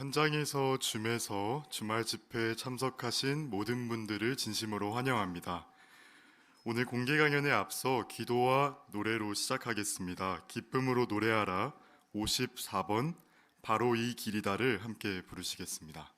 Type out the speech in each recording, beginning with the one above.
현장에서 줌에서 주말 집회에 참석하신 모든 분들을 진심으로 환영합니다. 오늘 공개 강연에 앞서 기도와 노래로 시작하겠습니다. 기쁨으로 노래하라 54번 바로 이 길이다를 함께 부르시겠습니다.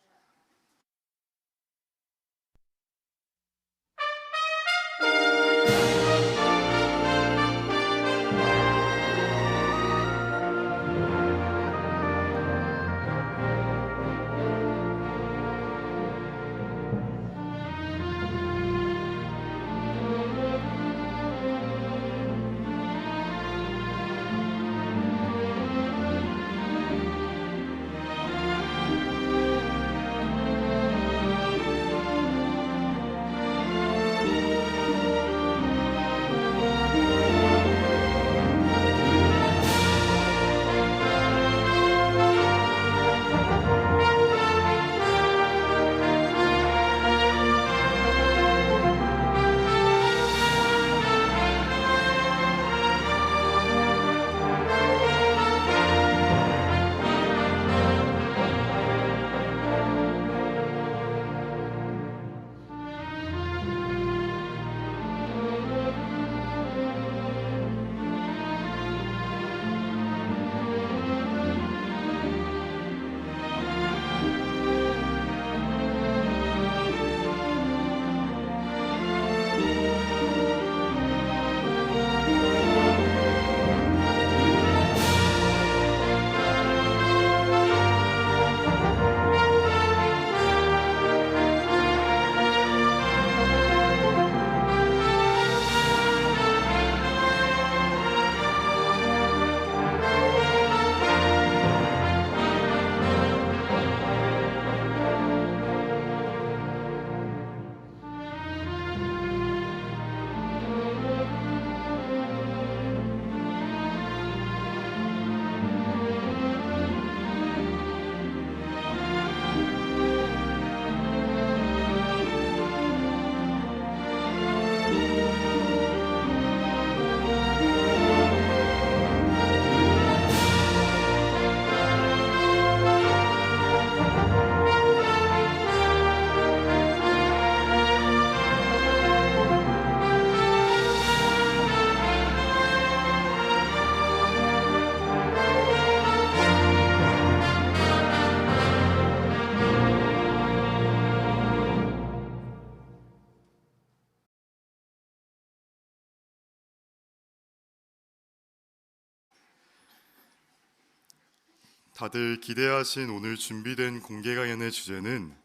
다들 기대하신 오늘 준비된 공개 강연의 주제는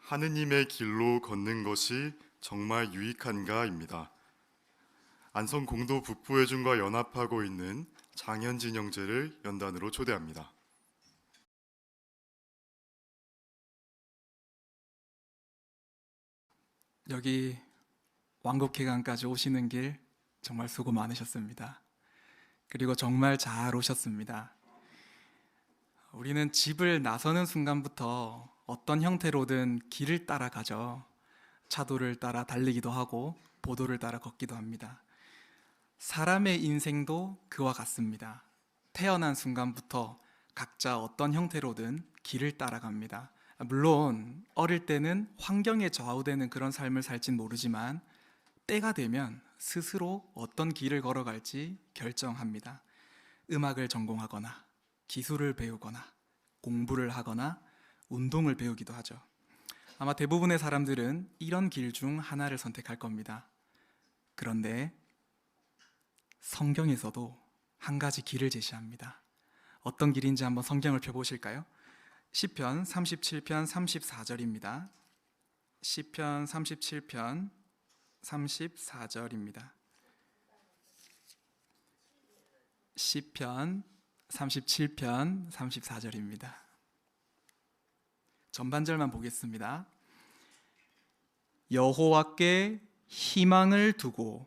하느님의 길로 걷는 것이 정말 유익한가입니다. 안성 공도 북부회중과 연합하고 있는 장현진 형제를 연단으로 초대합니다. 여기 왕국회관까지 오시는 길 정말 수고 많으셨습니다. 그리고 정말 잘 오셨습니다. 우리는 집을 나서는 순간부터 어떤 형태로든 길을 따라가죠. 차도를 따라 달리기도 하고 보도를 따라 걷기도 합니다. 사람의 인생도 그와 같습니다. 태어난 순간부터 각자 어떤 형태로든 길을 따라갑니다. 물론 어릴 때는 환경에 좌우되는 그런 삶을 살진 모르지만 때가 되면 스스로 어떤 길을 걸어갈지 결정합니다. 음악을 전공하거나 기술을 배우거나 공부를 하거나 운동을 배우기도 하죠. 아마 대부분의 사람들은 이런 길 중 하나를 선택할 겁니다. 그런데 성경에서도 한 가지 길을 제시합니다. 어떤 길인지 한번 성경을 펴보실까요? 시편 37편 34절입니다. 시편 37편 34절입니다. 시편 37편 34절입니다. 전반절만 보겠습니다. 여호와께 희망을 두고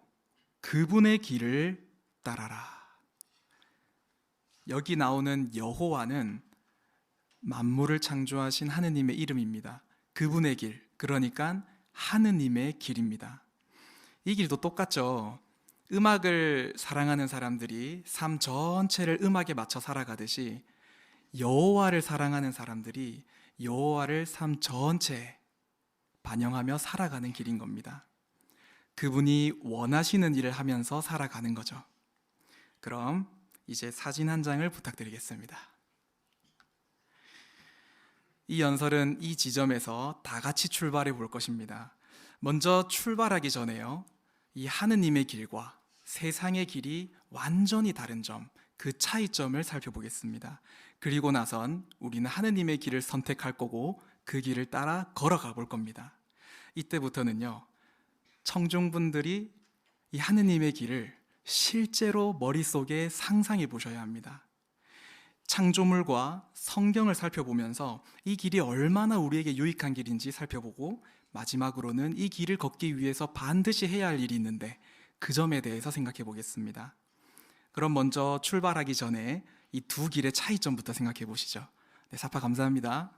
그분의 길을 따라라. 여기 나오는 여호와는 만물을 창조하신 하느님의 이름입니다. 그분의 길, 그러니까 하느님의 길입니다. 이 길도 똑같죠. 음악을 사랑하는 사람들이 삶 전체를 음악에 맞춰 살아가듯이 여호와를 사랑하는 사람들이 여호와를 삶 전체에 반영하며 살아가는 길인 겁니다. 그분이 원하시는 일을 하면서 살아가는 거죠. 그럼 이제 사진 한 장을 부탁드리겠습니다. 이 연설은 이 지점에서 다 같이 출발해 볼 것입니다. 먼저 출발하기 전에요, 이 하느님의 길과 세상의 길이 완전히 다른 점, 그 차이점을 살펴보겠습니다. 그리고 나선 우리는 하느님의 길을 선택할 거고 그 길을 따라 걸어가 볼 겁니다. 이때부터는요, 청중분들이 이 하느님의 길을 실제로 머릿속에 상상해 보셔야 합니다. 창조물과 성경을 살펴보면서 이 길이 얼마나 우리에게 유익한 길인지 살펴보고, 마지막으로는 이 길을 걷기 위해서 반드시 해야 할 일이 있는데 그 점에 대해서 생각해 보겠습니다. 그럼 먼저 출발하기 전에 이 두 길의 차이점부터 생각해 보시죠. 네, 사파 감사합니다.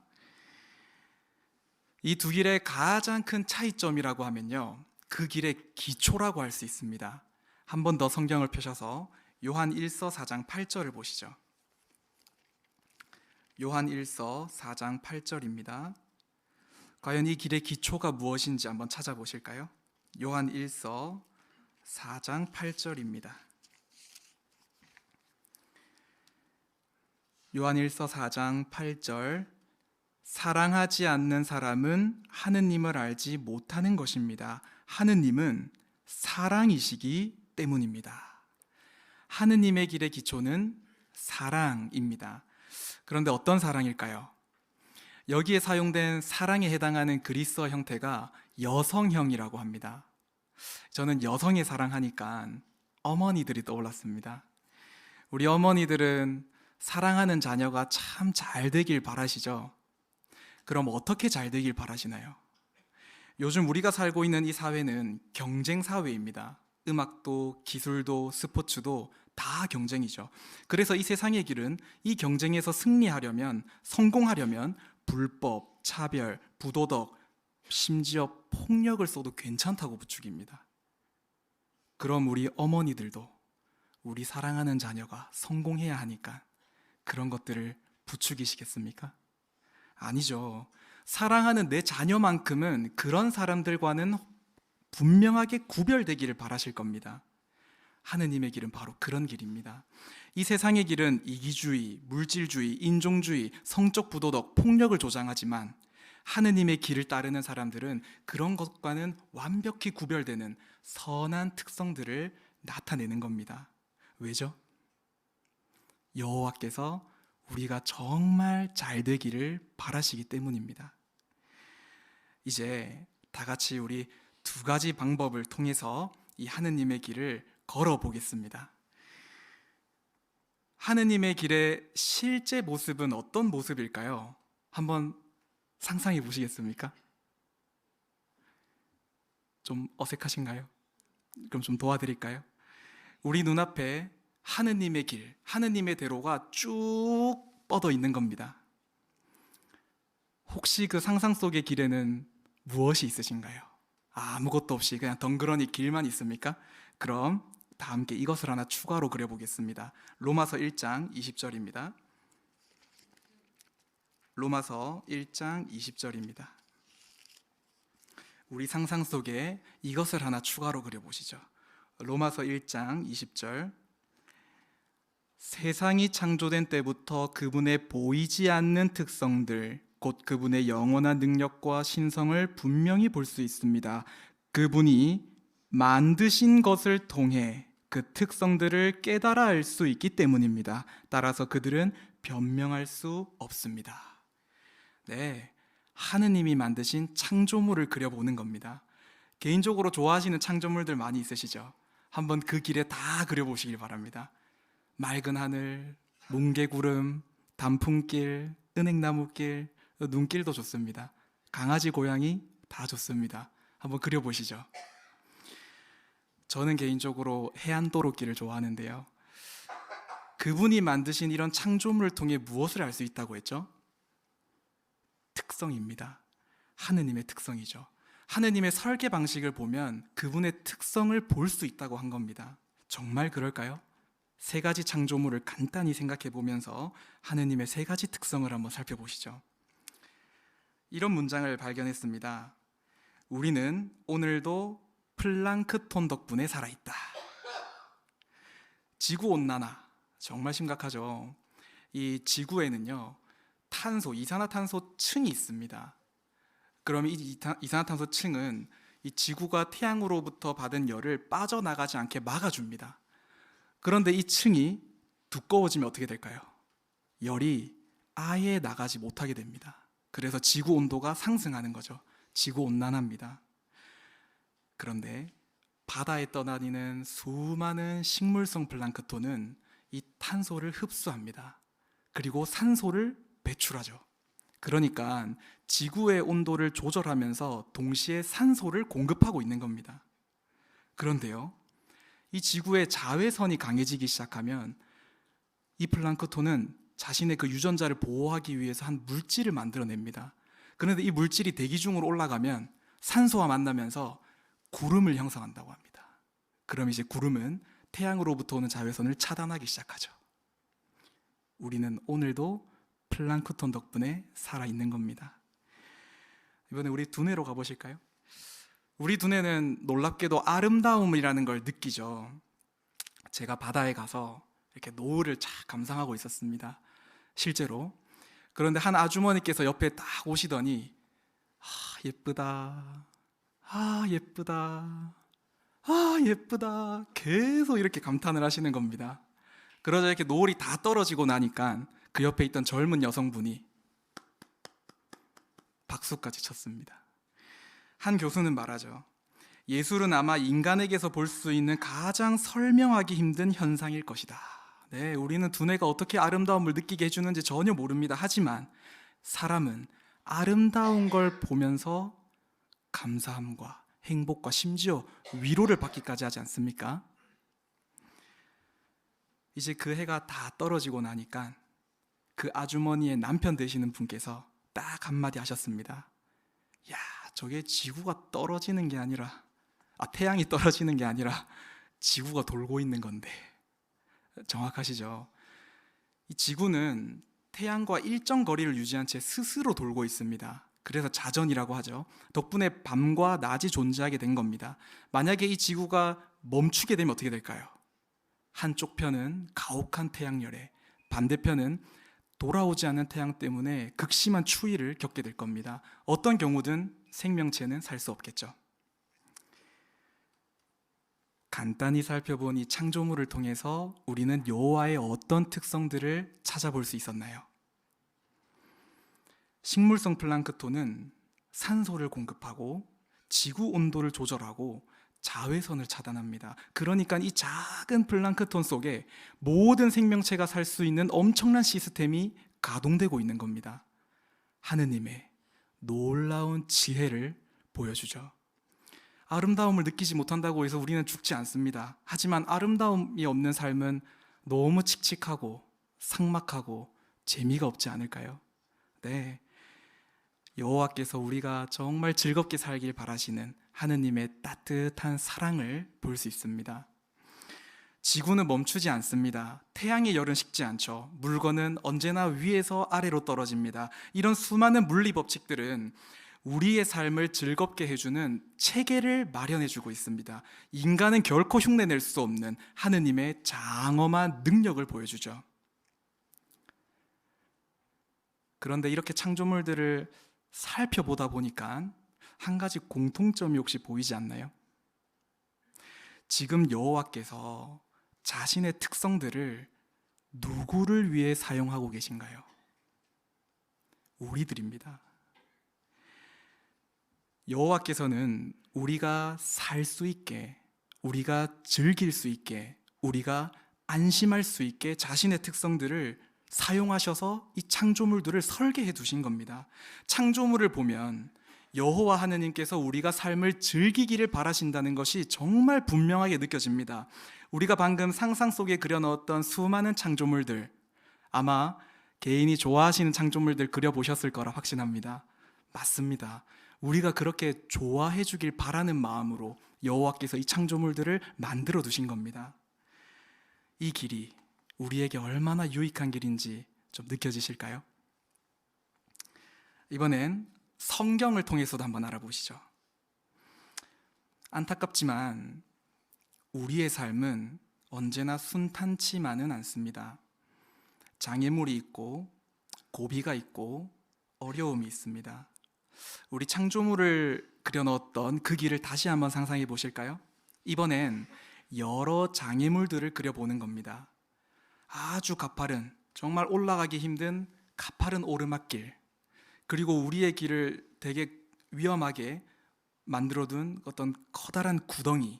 이 두 길의 가장 큰 차이점이라고 하면요, 그 길의 기초라고 할 수 있습니다. 한 번 더 성경을 펴셔서 요한 1서 4장 8절을 보시죠. 요한 1서 4장 8절입니다. 과연 이 길의 기초가 무엇인지 한번 찾아보실까요? 요한 1서 4장 8절입니다. 요한 1서 4장 8절, 사랑하지 않는 사람은 하느님을 알지 못하는 것입니다. 하느님은 사랑이시기 때문입니다. 하느님의 길의 기초는 사랑입니다. 그런데 어떤 사랑일까요? 여기에 사용된 사랑에 해당하는 그리스어 형태가 여성형이라고 합니다. 저는 여성의 사랑하니까 어머니들이 떠올랐습니다. 우리 어머니들은 사랑하는 자녀가 참 잘 되길 바라시죠? 그럼 어떻게 잘 되길 바라시나요? 요즘 우리가 살고 있는 이 사회는 경쟁 사회입니다. 음악도 기술도 스포츠도 다 경쟁이죠. 그래서 이 세상의 길은 이 경쟁에서 승리하려면, 성공하려면 불법, 차별, 부도덕, 심지어 폭력을 써도 괜찮다고 부추깁니다. 그럼 우리 어머니들도 우리 사랑하는 자녀가 성공해야 하니까 그런 것들을 부추기시겠습니까? 아니죠. 사랑하는 내 자녀만큼은 그런 사람들과는 분명하게 구별되기를 바라실 겁니다. 하느님의 길은 바로 그런 길입니다. 이 세상의 길은 이기주의, 물질주의, 인종주의, 성적 부도덕, 폭력을 조장하지만 하느님의 길을 따르는 사람들은 그런 것과는 완벽히 구별되는 선한 특성들을 나타내는 겁니다. 왜죠? 여호와께서 우리가 정말 잘 되기를 바라시기 때문입니다. 이제 다 같이 우리 두 가지 방법을 통해서 이 하느님의 길을 걸어 보겠습니다. 하느님의 길의 실제 모습은 어떤 모습일까요? 한번 상상해 보시겠습니까? 좀 어색하신가요? 그럼 좀 도와드릴까요? 우리 눈앞에 하느님의 길, 하느님의 대로가 쭉 뻗어 있는 겁니다. 혹시 그 상상 속의 길에는 무엇이 있으신가요? 아무것도 없이 그냥 덩그러니 길만 있습니까? 그럼 다 함께 이것을 하나 추가로 그려보겠습니다. 로마서 1장 20절입니다. 로마서 1장 20절입니다. 우리 상상 속에 이것을 하나 추가로 그려보시죠. 로마서 1장 20절, 세상이 창조된 때부터 그분의 보이지 않는 특성들, 곧 그분의 영원한 능력과 신성을 분명히 볼 수 있습니다. 그분이 만드신 것을 통해 그 특성들을 깨달아 알 수 있기 때문입니다. 따라서 그들은 변명할 수 없습니다. 네, 하느님이 만드신 창조물을 그려보는 겁니다. 개인적으로 좋아하시는 창조물들 많이 있으시죠? 한번 그 길에 다 그려보시길 바랍니다. 맑은 하늘, 뭉게구름, 단풍길, 은행나무길, 눈길도 좋습니다. 강아지, 고양이 다 좋습니다. 한번 그려보시죠. 저는 개인적으로 해안도로길을 좋아하는데요. 그분이 만드신 이런 창조물을 통해 무엇을 알 수 있다고 했죠? 특성입니다. 하느님의 특성이죠. 하느님의 설계 방식을 보면 그분의 특성을 볼 수 있다고 한 겁니다. 정말 그럴까요? 세 가지 창조물을 간단히 생각해 보면서 하느님의 세 가지 특성을 한번 살펴보시죠. 이런 문장을 발견했습니다. 우리는 오늘도 플랑크톤 덕분에 살아있다. 지구온난화, 정말 심각하죠. 이 지구에는요, 탄소, 이산화탄소층이 있습니다. 그러면 이 이산화탄소층은 이 지구가 태양으로부터 받은 열을 빠져나가지 않게 막아줍니다. 그런데 이 층이 두꺼워지면 어떻게 될까요? 열이 아예 나가지 못하게 됩니다. 그래서 지구 온도가 상승하는 거죠. 지구 온난화입니다. 그런데 바다에 떠다니는 수많은 식물성 플랑크톤은 이 탄소를 흡수합니다. 그리고 산소를 배출하죠. 그러니까 지구의 온도를 조절하면서 동시에 산소를 공급하고 있는 겁니다. 그런데요, 이 지구의 자외선이 강해지기 시작하면 이 플랑크톤은 자신의 그 유전자를 보호하기 위해서 한 물질을 만들어냅니다. 그런데 이 물질이 대기 중으로 올라가면 산소와 만나면서 구름을 형성한다고 합니다. 그럼 이제 구름은 태양으로부터 오는 자외선을 차단하기 시작하죠. 우리는 오늘도 플랑크톤 덕분에 살아있는 겁니다. 이번에 우리 두뇌로 가보실까요? 우리 두뇌는 놀랍게도 아름다움이라는 걸 느끼죠. 제가 바다에 가서 이렇게 노을을 쫙 감상하고 있었습니다. 실제로. 그런데 한 아주머니께서 옆에 딱 오시더니 예쁘다, 예쁘다, 예쁘다 계속 이렇게 감탄을 하시는 겁니다. 그러자 이렇게 노을이 다 떨어지고 나니까 그 옆에 있던 젊은 여성분이 박수까지 쳤습니다. 한 교수는 말하죠. 예술은 아마 인간에게서 볼 수 있는 가장 설명하기 힘든 현상일 것이다. 네, 우리는 두뇌가 어떻게 아름다움을 느끼게 해주는지 전혀 모릅니다. 하지만 사람은 아름다운 걸 보면서 감사함과 행복과 심지어 위로를 받기까지 하지 않습니까? 이제 그 해가 다 떨어지고 나니까 그 아주머니의 남편 되시는 분께서 딱 한마디 하셨습니다. 야, 저게 지구가 떨어지는 게 아니라 태양이 떨어지는 게 아니라 지구가 돌고 있는 건데. 정확하시죠? 이 지구는 태양과 일정 거리를 유지한 채 스스로 돌고 있습니다. 그래서 자전이라고 하죠. 덕분에 밤과 낮이 존재하게 된 겁니다. 만약에 이 지구가 멈추게 되면 어떻게 될까요? 한쪽 편은 가혹한 태양열에, 반대편은 돌아오지 않는 태양 때문에 극심한 추위를 겪게 될 겁니다. 어떤 경우든 생명체는 살 수 없겠죠. 간단히 살펴본 이 창조물을 통해서 우리는 여호와의 어떤 특성들을 찾아볼 수 있었나요? 식물성 플랑크톤은 산소를 공급하고 지구 온도를 조절하고 자외선을 차단합니다. 그러니까 이 작은 플랑크톤 속에 모든 생명체가 살 수 있는 엄청난 시스템이 가동되고 있는 겁니다. 하느님의 놀라운 지혜를 보여주죠. 아름다움을 느끼지 못한다고 해서 우리는 죽지 않습니다. 하지만 아름다움이 없는 삶은 너무 칙칙하고 삭막하고 재미가 없지 않을까요? 네, 여호와께서 우리가 정말 즐겁게 살길 바라시는 하느님의 따뜻한 사랑을 볼 수 있습니다. 지구는 멈추지 않습니다. 태양의 열은 식지 않죠. 물건은 언제나 위에서 아래로 떨어집니다. 이런 수많은 물리 법칙들은 우리의 삶을 즐겁게 해주는 체계를 마련해주고 있습니다. 인간은 결코 흉내낼 수 없는 하느님의 장엄한 능력을 보여주죠. 그런데 이렇게 창조물들을 살펴보다 보니까 한 가지 공통점이 혹시 보이지 않나요? 지금 여호와께서 자신의 특성들을 누구를 위해 사용하고 계신가요? 우리들입니다. 여호와께서는 우리가 살 수 있게, 우리가 즐길 수 있게, 우리가 안심할 수 있게 자신의 특성들을 사용하셔서 이 창조물들을 설계해 두신 겁니다. 창조물을 보면 여호와 하느님께서 우리가 삶을 즐기기를 바라신다는 것이 정말 분명하게 느껴집니다. 우리가 방금 상상 속에 그려넣었던 수많은 창조물들, 아마 개인이 좋아하시는 창조물들 그려보셨을 거라 확신합니다. 맞습니다. 우리가 그렇게 좋아해 주길 바라는 마음으로 여호와께서 이 창조물들을 만들어 두신 겁니다. 이 길이 우리에게 얼마나 유익한 길인지 좀 느껴지실까요? 이번엔 성경을 통해서도 한번 알아보시죠. 안타깝지만 우리의 삶은 언제나 순탄치만은 않습니다. 장애물이 있고 고비가 있고 어려움이 있습니다. 우리 창조물을 그려넣었던 그 길을 다시 한번 상상해 보실까요? 이번엔 여러 장애물들을 그려보는 겁니다. 아주 가파른, 정말 올라가기 힘든 가파른 오르막길, 그리고 우리의 길을 되게 위험하게 만들어둔 어떤 커다란 구덩이,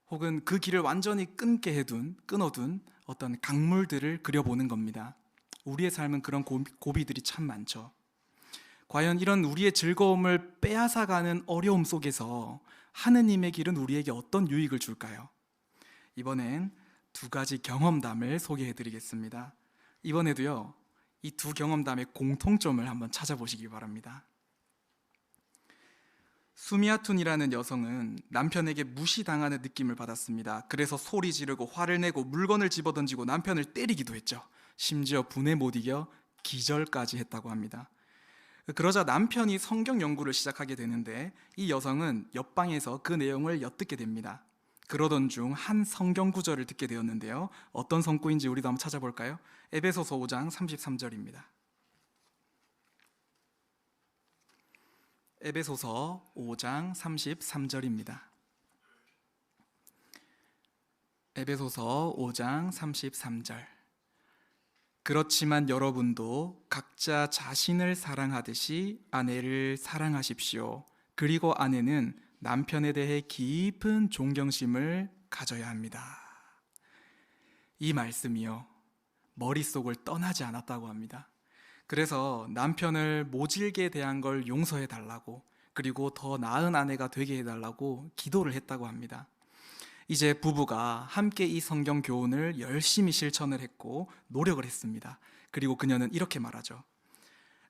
혹은 그 길을 완전히 끊어둔 어떤 강물들을 그려보는 겁니다. 우리의 삶은 그런 고비들이 참 많죠. 과연 이런 우리의 즐거움을 빼앗아가는 어려움 속에서 하느님의 길은 우리에게 어떤 유익을 줄까요? 이번엔 두 가지 경험담을 소개해 드리겠습니다. 이번에도요, 이 두 경험담의 공통점을 한번 찾아보시기 바랍니다. 수미아툰이라는 여성은 남편에게 무시당하는 느낌을 받았습니다. 그래서 소리 지르고 화를 내고 물건을 집어던지고 남편을 때리기도 했죠. 심지어 분에 못 이겨 기절까지 했다고 합니다. 그러자 남편이 성경 연구를 시작하게 되는데 이 여성은 옆방에서 그 내용을 엿듣게 됩니다. 그러던 중 한 성경 구절을 듣게 되었는데요. 어떤 성구인지 우리도 한번 찾아볼까요? 에베소서 5장 33절입니다. 에베소서 5장 33절입니다. 에베소서 5장 33절. 그렇지만 여러분도 각자 자신을 사랑하듯이 아내를 사랑하십시오. 그리고 아내는 남편에 대해 깊은 존경심을 가져야 합니다. 이 말씀이요, 머릿속을 떠나지 않았다고 합니다. 그래서 남편을 모질게 대한 걸 용서해 달라고, 그리고 더 나은 아내가 되게 해달라고 기도를 했다고 합니다. 이제 부부가 함께 이 성경 교훈을 열심히 실천을 했고 노력을 했습니다. 그리고 그녀는 이렇게 말하죠.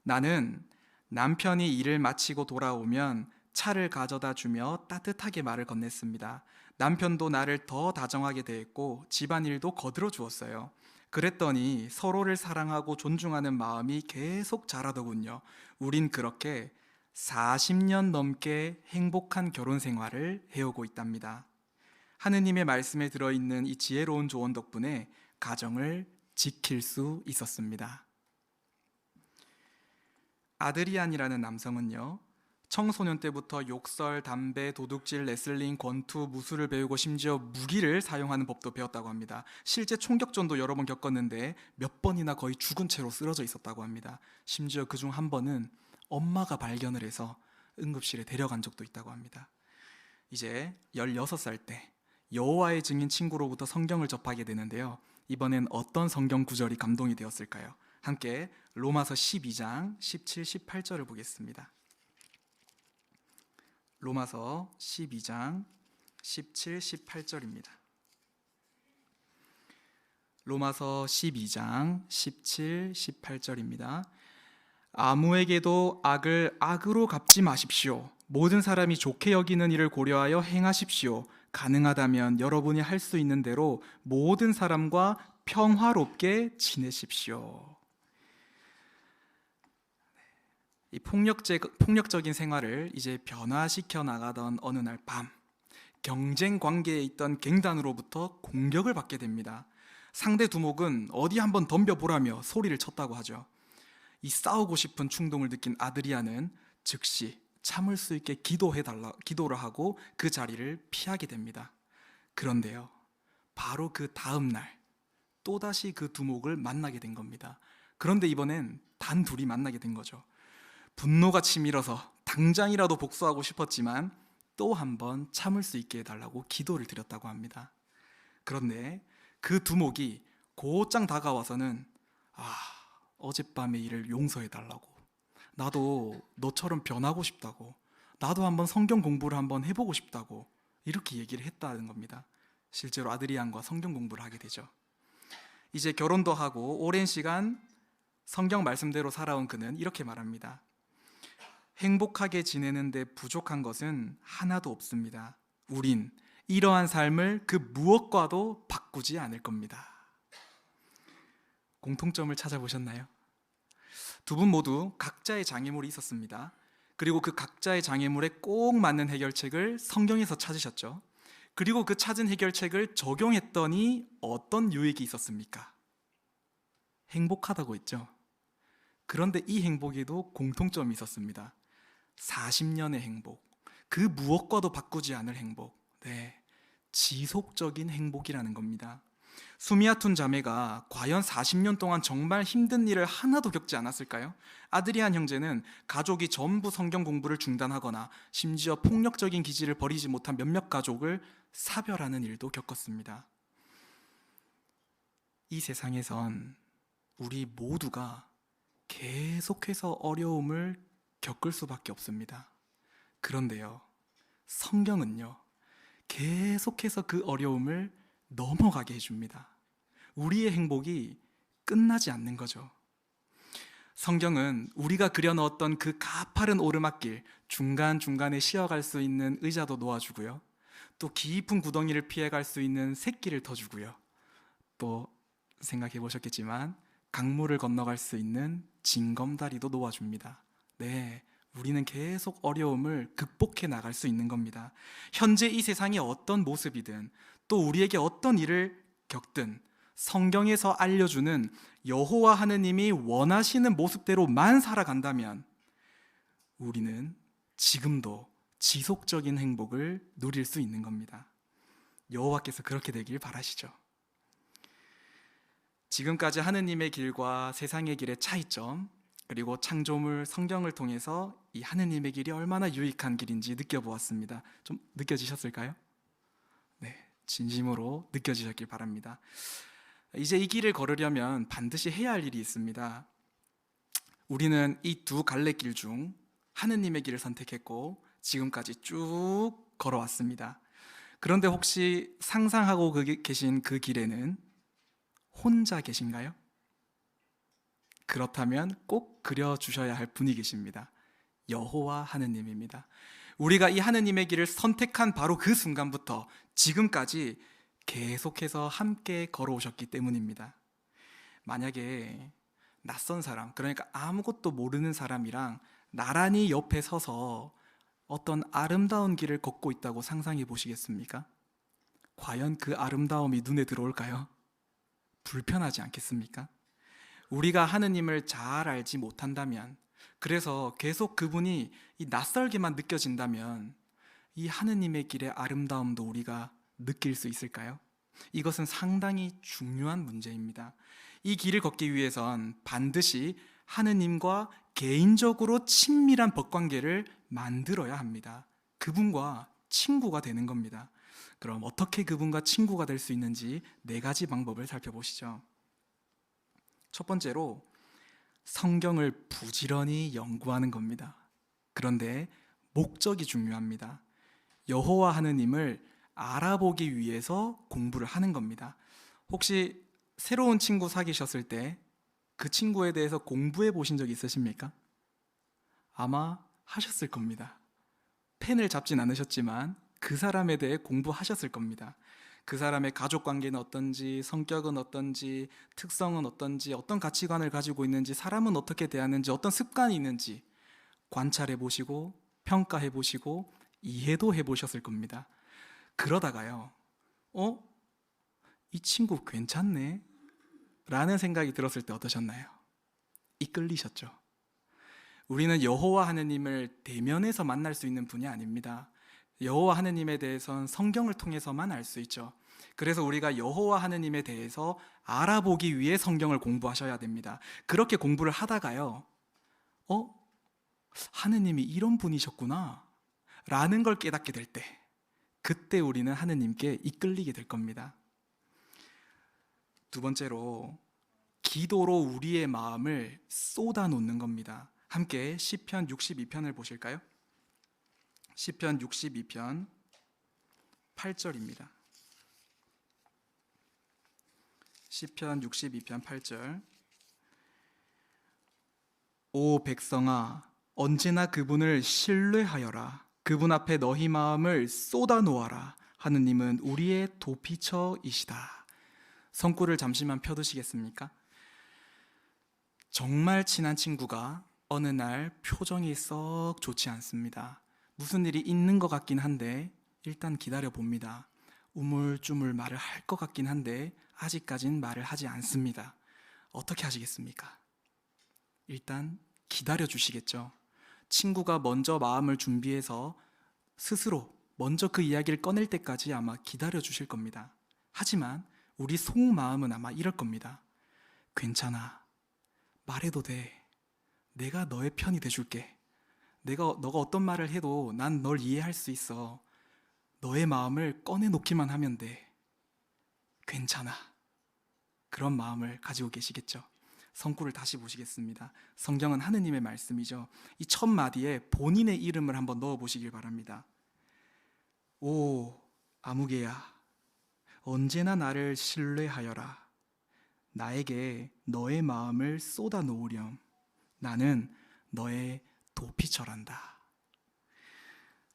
나는 남편이 일을 마치고 돌아오면 차를 가져다 주며 따뜻하게 말을 건넸습니다. 남편도 나를 더 다정하게 대했고 집안일도 거들어 주었어요. 그랬더니 서로를 사랑하고 존중하는 마음이 계속 자라더군요. 우린 그렇게 40년 넘게 행복한 결혼 생활을 해오고 있답니다. 하느님의 말씀에 들어있는 이 지혜로운 조언 덕분에 가정을 지킬 수 있었습니다. 아드리안이라는 남성은요, 청소년 때부터 욕설, 담배, 도둑질, 레슬링, 권투, 무술을 배우고 심지어 무기를 사용하는 법도 배웠다고 합니다. 실제 총격전도 여러 번 겪었는데 몇 번이나 거의 죽은 채로 쓰러져 있었다고 합니다. 심지어 그중 한 번은 엄마가 발견을 해서 응급실에 데려간 적도 있다고 합니다. 이제 16살 때 여호와의 증인 친구로부터 성경을 접하게 되는데요. 이번엔 어떤 성경 구절이 감동이 되었을까요? 함께 로마서 12장 17, 18절을 보겠습니다. 로마서 12장 17, 18절입니다. 로마서 12장 17, 18절입니다. 아무에게도 악을 악으로 갚지 마십시오. 모든 사람이 좋게 여기는 일을 고려하여 행하십시오. 가능하다면 여러분이 할 수 있는 대로 모든 사람과 평화롭게 지내십시오. 이 폭력적인 생활을 이제 변화시켜 나가던 어느 날 밤, 경쟁 관계에 있던 갱단으로부터 공격을 받게 됩니다. 상대 두목은 어디 한번 덤벼보라며 소리를 쳤다고 하죠. 이 싸우고 싶은 충동을 느낀 아드리아는 즉시 참을 수 있게 기도를 하고 그 자리를 피하게 됩니다. 그런데요, 바로 그 다음 날 또다시 그 두목을 만나게 된 겁니다. 그런데 이번엔 단 둘이 만나게 된 거죠. 분노가 치밀어서 당장이라도 복수하고 싶었지만 또 한 번 참을 수 있게 해달라고 기도를 드렸다고 합니다. 그런데 그 두목이 곧장 다가와서는 어젯밤의 일을 용서해달라고, 나도 너처럼 변하고 싶다고, 나도 한번 성경 공부를 한번 해보고 싶다고 이렇게 얘기를 했다는 겁니다. 실제로 아드리안과 성경 공부를 하게 되죠. 이제 결혼도 하고 오랜 시간 성경 말씀대로 살아온 그는 이렇게 말합니다. 행복하게 지내는데 부족한 것은 하나도 없습니다. 우린 이러한 삶을 그 무엇과도 바꾸지 않을 겁니다. 공통점을 찾아보셨나요? 두 분 모두 각자의 장애물이 있었습니다. 그리고 그 각자의 장애물에 꼭 맞는 해결책을 성경에서 찾으셨죠. 그리고 그 찾은 해결책을 적용했더니 어떤 유익이 있었습니까? 행복하다고 했죠. 그런데 이 행복에도 공통점이 있었습니다. 40년의 행복, 그 무엇과도 바꾸지 않을 행복, 네, 지속적인 행복이라는 겁니다. 수미아툰 자매가 과연 40년 동안 정말 힘든 일을 하나도 겪지 않았을까요? 아드리안 형제는 가족이 전부 성경 공부를 중단하거나 심지어 폭력적인 기질을 버리지 못한 몇몇 가족을 사별하는 일도 겪었습니다. 이 세상에선 우리 모두가 계속해서 어려움을 겪을 수밖에 없습니다. 그런데요, 성경은요, 계속해서 그 어려움을 넘어가게 해줍니다. 우리의 행복이 끝나지 않는 거죠. 성경은 우리가 그려넣었던 그 가파른 오르막길, 중간중간에 쉬어갈 수 있는 의자도 놓아주고요. 또 깊은 구덩이를 피해갈 수 있는 샛길을 터주고요. 또 생각해 보셨겠지만 강물을 건너갈 수 있는 징검다리도 놓아줍니다. 네, 우리는 계속 어려움을 극복해 나갈 수 있는 겁니다. 현재 이 세상이 어떤 모습이든 또 우리에게 어떤 일을 겪든 성경에서 알려주는 여호와 하느님이 원하시는 모습대로만 살아간다면 우리는 지금도 지속적인 행복을 누릴 수 있는 겁니다. 여호와께서 그렇게 되길 바라시죠. 지금까지 하느님의 길과 세상의 길의 차이점, 그리고 창조물 성경을 통해서 이 하느님의 길이 얼마나 유익한 길인지 느껴보았습니다. 좀 느껴지셨을까요? 네, 진심으로 느껴지셨길 바랍니다. 이제 이 길을 걸으려면 반드시 해야 할 일이 있습니다. 우리는 이 두 갈래길 중 하느님의 길을 선택했고 지금까지 쭉 걸어왔습니다. 그런데 혹시 상상하고 계신 그 길에는 혼자 계신가요? 그렇다면 꼭 그려주셔야 할 분이 계십니다. 여호와 하느님입니다. 우리가 이 하느님의 길을 선택한 바로 그 순간부터 지금까지 계속해서 함께 걸어오셨기 때문입니다. 만약에 낯선 사람, 그러니까 아무것도 모르는 사람이랑 나란히 옆에 서서 어떤 아름다운 길을 걷고 있다고 상상해 보시겠습니까? 과연 그 아름다움이 눈에 들어올까요? 불편하지 않겠습니까? 우리가 하느님을 잘 알지 못한다면, 그래서 계속 그분이 이 낯설게만 느껴진다면 이 하느님의 길의 아름다움도 우리가 느낄 수 있을까요? 이것은 상당히 중요한 문제입니다. 이 길을 걷기 위해선 반드시 하느님과 개인적으로 친밀한 법관계를 만들어야 합니다. 그분과 친구가 되는 겁니다. 그럼 어떻게 그분과 친구가 될 수 있는지 4가지 방법을 살펴보시죠. 첫 번째로 성경을 부지런히 연구하는 겁니다. 그런데 목적이 중요합니다. 여호와 하느님을 알아보기 위해서 공부를 하는 겁니다. 혹시 새로운 친구 사귀셨을 때 그 친구에 대해서 공부해 보신 적 있으십니까? 아마 하셨을 겁니다. 펜을 잡진 않으셨지만 그 사람에 대해 공부하셨을 겁니다. 그 사람의 가족 관계는 어떤지, 성격은 어떤지, 특성은 어떤지, 어떤 가치관을 가지고 있는지, 사람은 어떻게 대하는지, 어떤 습관이 있는지 관찰해 보시고 평가해 보시고 이해도 해 보셨을 겁니다. 그러다가요, 이 친구 괜찮네 라는 생각이 들었을 때 어떠셨나요? 이끌리셨죠? 우리는 여호와 하느님을 대면에서 만날 수 있는 분이 아닙니다. 여호와 하느님에 대해서는 성경을 통해서만 알 수 있죠. 그래서 우리가 여호와 하느님에 대해서 알아보기 위해 성경을 공부하셔야 됩니다. 그렇게 공부를 하다가요, 하느님이 이런 분이셨구나 라는 걸 깨닫게 될 때, 그때 우리는 하느님께 이끌리게 될 겁니다. 두 번째로 기도로 우리의 마음을 쏟아놓는 겁니다. 함께 시편 62편을 보실까요? 시편 62편 8절입니다. 시편 62편 8절. 오 백성아, 언제나 그분을 신뢰하여라. 그분 앞에 너희 마음을 쏟아놓아라. 하느님은 우리의 도피처이시다. 성구를 잠시만 펴두시겠습니까? 정말 친한 친구가 어느 날 표정이 썩 좋지 않습니다. 무슨 일이 있는 것 같긴 한데 일단 기다려 봅니다. 우물쭈물 말을 할 것 같긴 한데 아직까진 말을 하지 않습니다. 어떻게 하시겠습니까? 일단 기다려 주시겠죠. 친구가 먼저 마음을 준비해서 스스로 먼저 그 이야기를 꺼낼 때까지 아마 기다려 주실 겁니다. 하지만 우리 속마음은 아마 이럴 겁니다. 괜찮아. 말해도 돼. 내가 너의 편이 돼줄게. 너가 어떤 말을 해도 난 널 이해할 수 있어. 너의 마음을 꺼내놓기만 하면 돼. 괜찮아. 그런 마음을 가지고 계시겠죠. 성구를 다시 보시겠습니다. 성경은 하느님의 말씀이죠. 이 첫 마디에 본인의 이름을 한번 넣어 보시길 바랍니다. 오, 아무개야, 언제나 나를 신뢰하여라. 나에게 너의 마음을 쏟아 놓으렴. 나는 너의 도피처란다.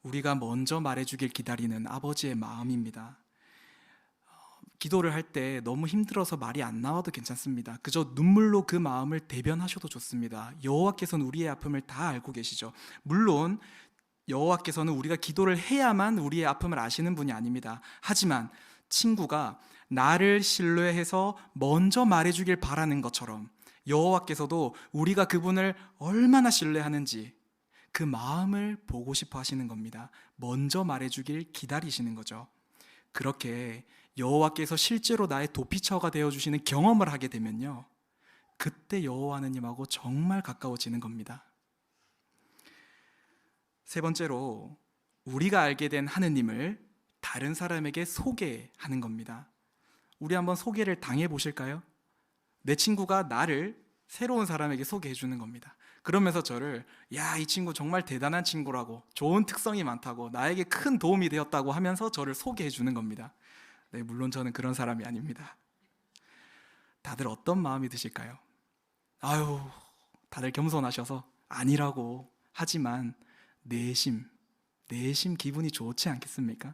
우리가 먼저 말해주길 기다리는 아버지의 마음입니다. 기도를 할 때 너무 힘들어서 말이 안 나와도 괜찮습니다. 그저 눈물로 그 마음을 대변하셔도 좋습니다. 여호와께서는 우리의 아픔을 다 알고 계시죠. 물론 여호와께서는 우리가 기도를 해야만 우리의 아픔을 아시는 분이 아닙니다. 하지만 친구가 나를 신뢰해서 먼저 말해주길 바라는 것처럼 여호와께서도 우리가 그분을 얼마나 신뢰하는지 그 마음을 보고 싶어 하시는 겁니다. 먼저 말해주길 기다리시는 거죠. 그렇게 여호와께서 실제로 나의 도피처가 되어주시는 경험을 하게 되면요, 그때 여호와 하느님하고 정말 가까워지는 겁니다. 세 번째로, 우리가 알게 된 하느님을 다른 사람에게 소개하는 겁니다. 우리 한번 소개를 당해 보실까요? 내 친구가 나를 새로운 사람에게 소개해 주는 겁니다. 그러면서 저를, 야, 이 친구 정말 대단한 친구라고, 좋은 특성이 많다고, 나에게 큰 도움이 되었다고 하면서 저를 소개해 주는 겁니다. 네, 물론 저는 그런 사람이 아닙니다. 다들 어떤 마음이 드실까요? 아유, 다들 겸손하셔서 아니라고 하지만 내심 기분이 좋지 않겠습니까?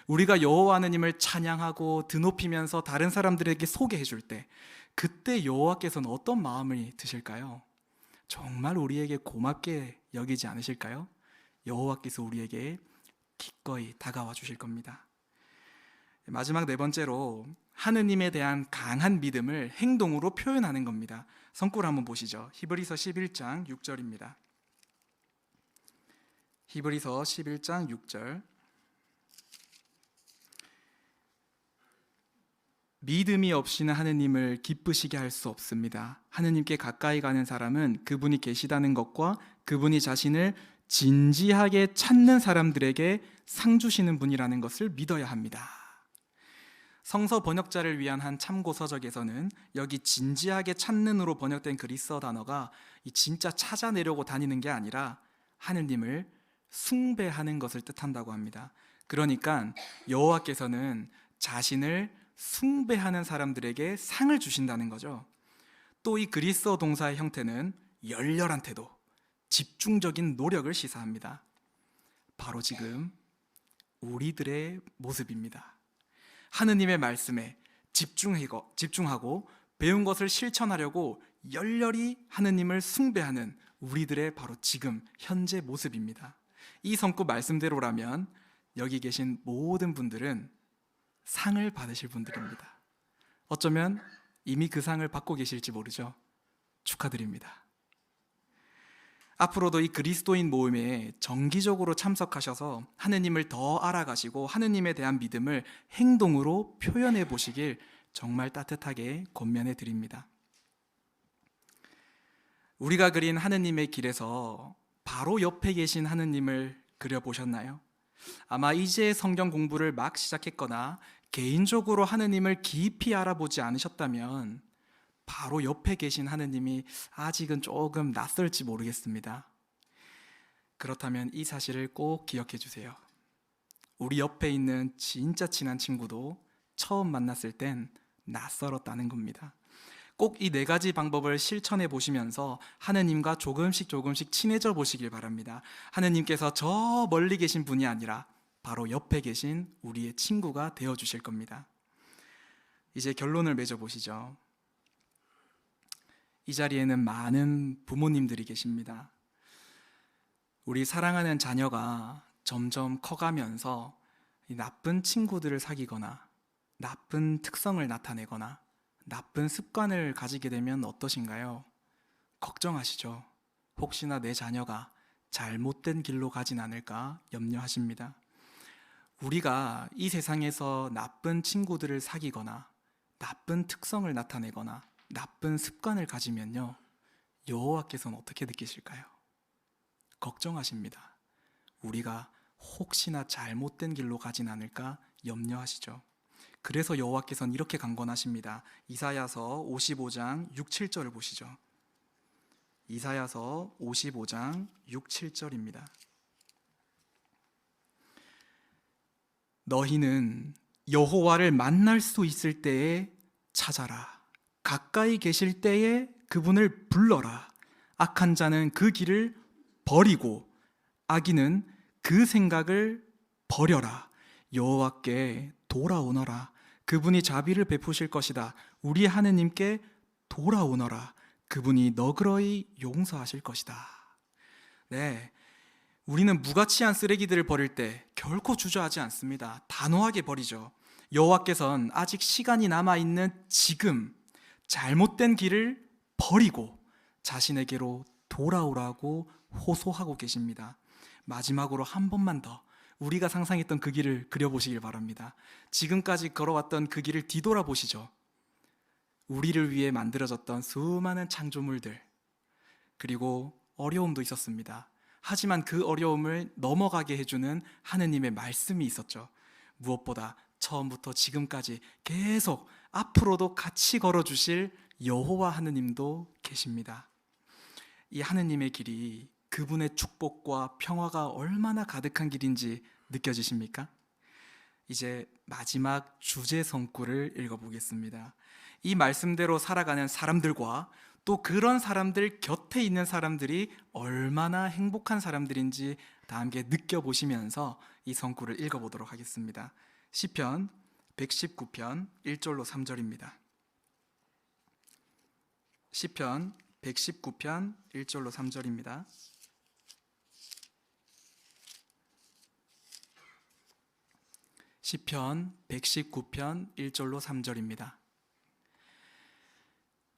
우리가 여호와 하느님을 찬양하고 드높이면서 다른 사람들에게 소개해 줄 때, 그때 여호와께서는 어떤 마음이 드실까요? 정말 우리에게 고맙게 여기지 않으실까요? 여호와께서 우리에게 기꺼이 다가와 주실 겁니다. 마지막 네 번째로, 하느님에 대한 강한 믿음을 행동으로 표현하는 겁니다. 성구를 한번 보시죠. 히브리서 11장 6절입니다. 히브리서 11장 6절. 믿음이 없이는 하느님을 기쁘시게 할 수 없습니다. 하느님께 가까이 가는 사람은 그분이 계시다는 것과 그분이 자신을 진지하게 찾는 사람들에게 상 주시는 분이라는 것을 믿어야 합니다. 성서 번역자를 위한 한 참고 서적에서는 여기 진지하게 찾는으로 번역된 그리스어 단어가 진짜 찾아내려고 다니는 게 아니라 하느님을 숭배하는 것을 뜻한다고 합니다. 그러니까 여호와께서는 자신을 숭배하는 사람들에게 상을 주신다는 거죠. 또 이 그리스어 동사의 형태는 열렬한 태도, 집중적인 노력을 시사합니다. 바로 지금 우리들의 모습입니다. 하느님의 말씀에 집중하고 배운 것을 실천하려고 열렬히 하느님을 숭배하는 우리들의 바로 지금 현재 모습입니다. 이 성구 말씀대로라면 여기 계신 모든 분들은 상을 받으실 분들입니다. 어쩌면 이미 그 상을 받고 계실지 모르죠. 축하드립니다. 앞으로도 이 그리스도인 모임에 정기적으로 참석하셔서 하느님을 더 알아가시고 하느님에 대한 믿음을 행동으로 표현해 보시길 정말 따뜻하게 권면해 드립니다. 우리가 그린 하느님의 길에서 바로 옆에 계신 하느님을 그려보셨나요? 아마 이제 성경 공부를 막 시작했거나 개인적으로 하느님을 깊이 알아보지 않으셨다면 바로 옆에 계신 하느님이 아직은 조금 낯설지 모르겠습니다. 그렇다면 이 사실을 꼭 기억해 주세요. 우리 옆에 있는 진짜 친한 친구도 처음 만났을 땐 낯설었다는 겁니다. 꼭 이 네 가지 방법을 실천해 보시면서 하느님과 조금씩 친해져 보시길 바랍니다. 하느님께서 저 멀리 계신 분이 아니라 바로 옆에 계신 우리의 친구가 되어 주실 겁니다. 이제 결론을 맺어 보시죠. 이 자리에는 많은 부모님들이 계십니다. 우리 사랑하는 자녀가 점점 커가면서 이 나쁜 친구들을 사귀거나 나쁜 특성을 나타내거나 나쁜 습관을 가지게 되면 어떠신가요? 걱정하시죠? 혹시나 내 자녀가 잘못된 길로 가진 않을까 염려하십니다. 우리가 이 세상에서 나쁜 친구들을 사귀거나 나쁜 특성을 나타내거나 나쁜 습관을 가지면요, 여호와께서는 어떻게 느끼실까요? 걱정하십니다. 우리가 혹시나 잘못된 길로 가진 않을까 염려하시죠. 그래서 여호와께서는 이렇게 강권하십니다. 이사야서 55장 6, 7절을 보시죠. 이사야서 55장 6, 7절입니다. 너희는 여호와를 만날 수 있을 때에 찾아라. 가까이 계실 때에 그분을 불러라. 악한 자는 그 길을 버리고 악인은 그 생각을 버려라. 여호와께 돌아오너라. 그분이 자비를 베푸실 것이다. 우리 하느님께 돌아오너라. 그분이 너그러이 용서하실 것이다. 네, 우리는 무가치한 쓰레기들을 버릴 때 결코 주저하지 않습니다. 단호하게 버리죠. 여호와께서는 아직 시간이 남아있는 지금 잘못된 길을 버리고 자신에게로 돌아오라고 호소하고 계십니다. 마지막으로 한 번만 더 우리가 상상했던 그 길을 그려보시길 바랍니다. 지금까지 걸어왔던 그 길을 뒤돌아보시죠. 우리를 위해 만들어졌던 수많은 창조물들, 그리고 어려움도 있었습니다. 하지만 그 어려움을 넘어가게 해주는 하느님의 말씀이 있었죠. 무엇보다 처음부터 지금까지 계속 앞으로도 같이 걸어주실 여호와 하느님도 계십니다. 이 하느님의 길이 그분의 축복과 평화가 얼마나 가득한 길인지 느껴지십니까? 이제 마지막 주제 성구를 읽어보겠습니다. 이 말씀대로 살아가는 사람들과 또 그런 사람들 곁에 있는 사람들이 얼마나 행복한 사람들인지 다 함께 느껴보시면서 이 성구를 읽어보도록 하겠습니다. 시편 119편 1절로 3절입니다. 시편 119편 1절로 3절입니다. 시편 119편 1절로 3절입니다.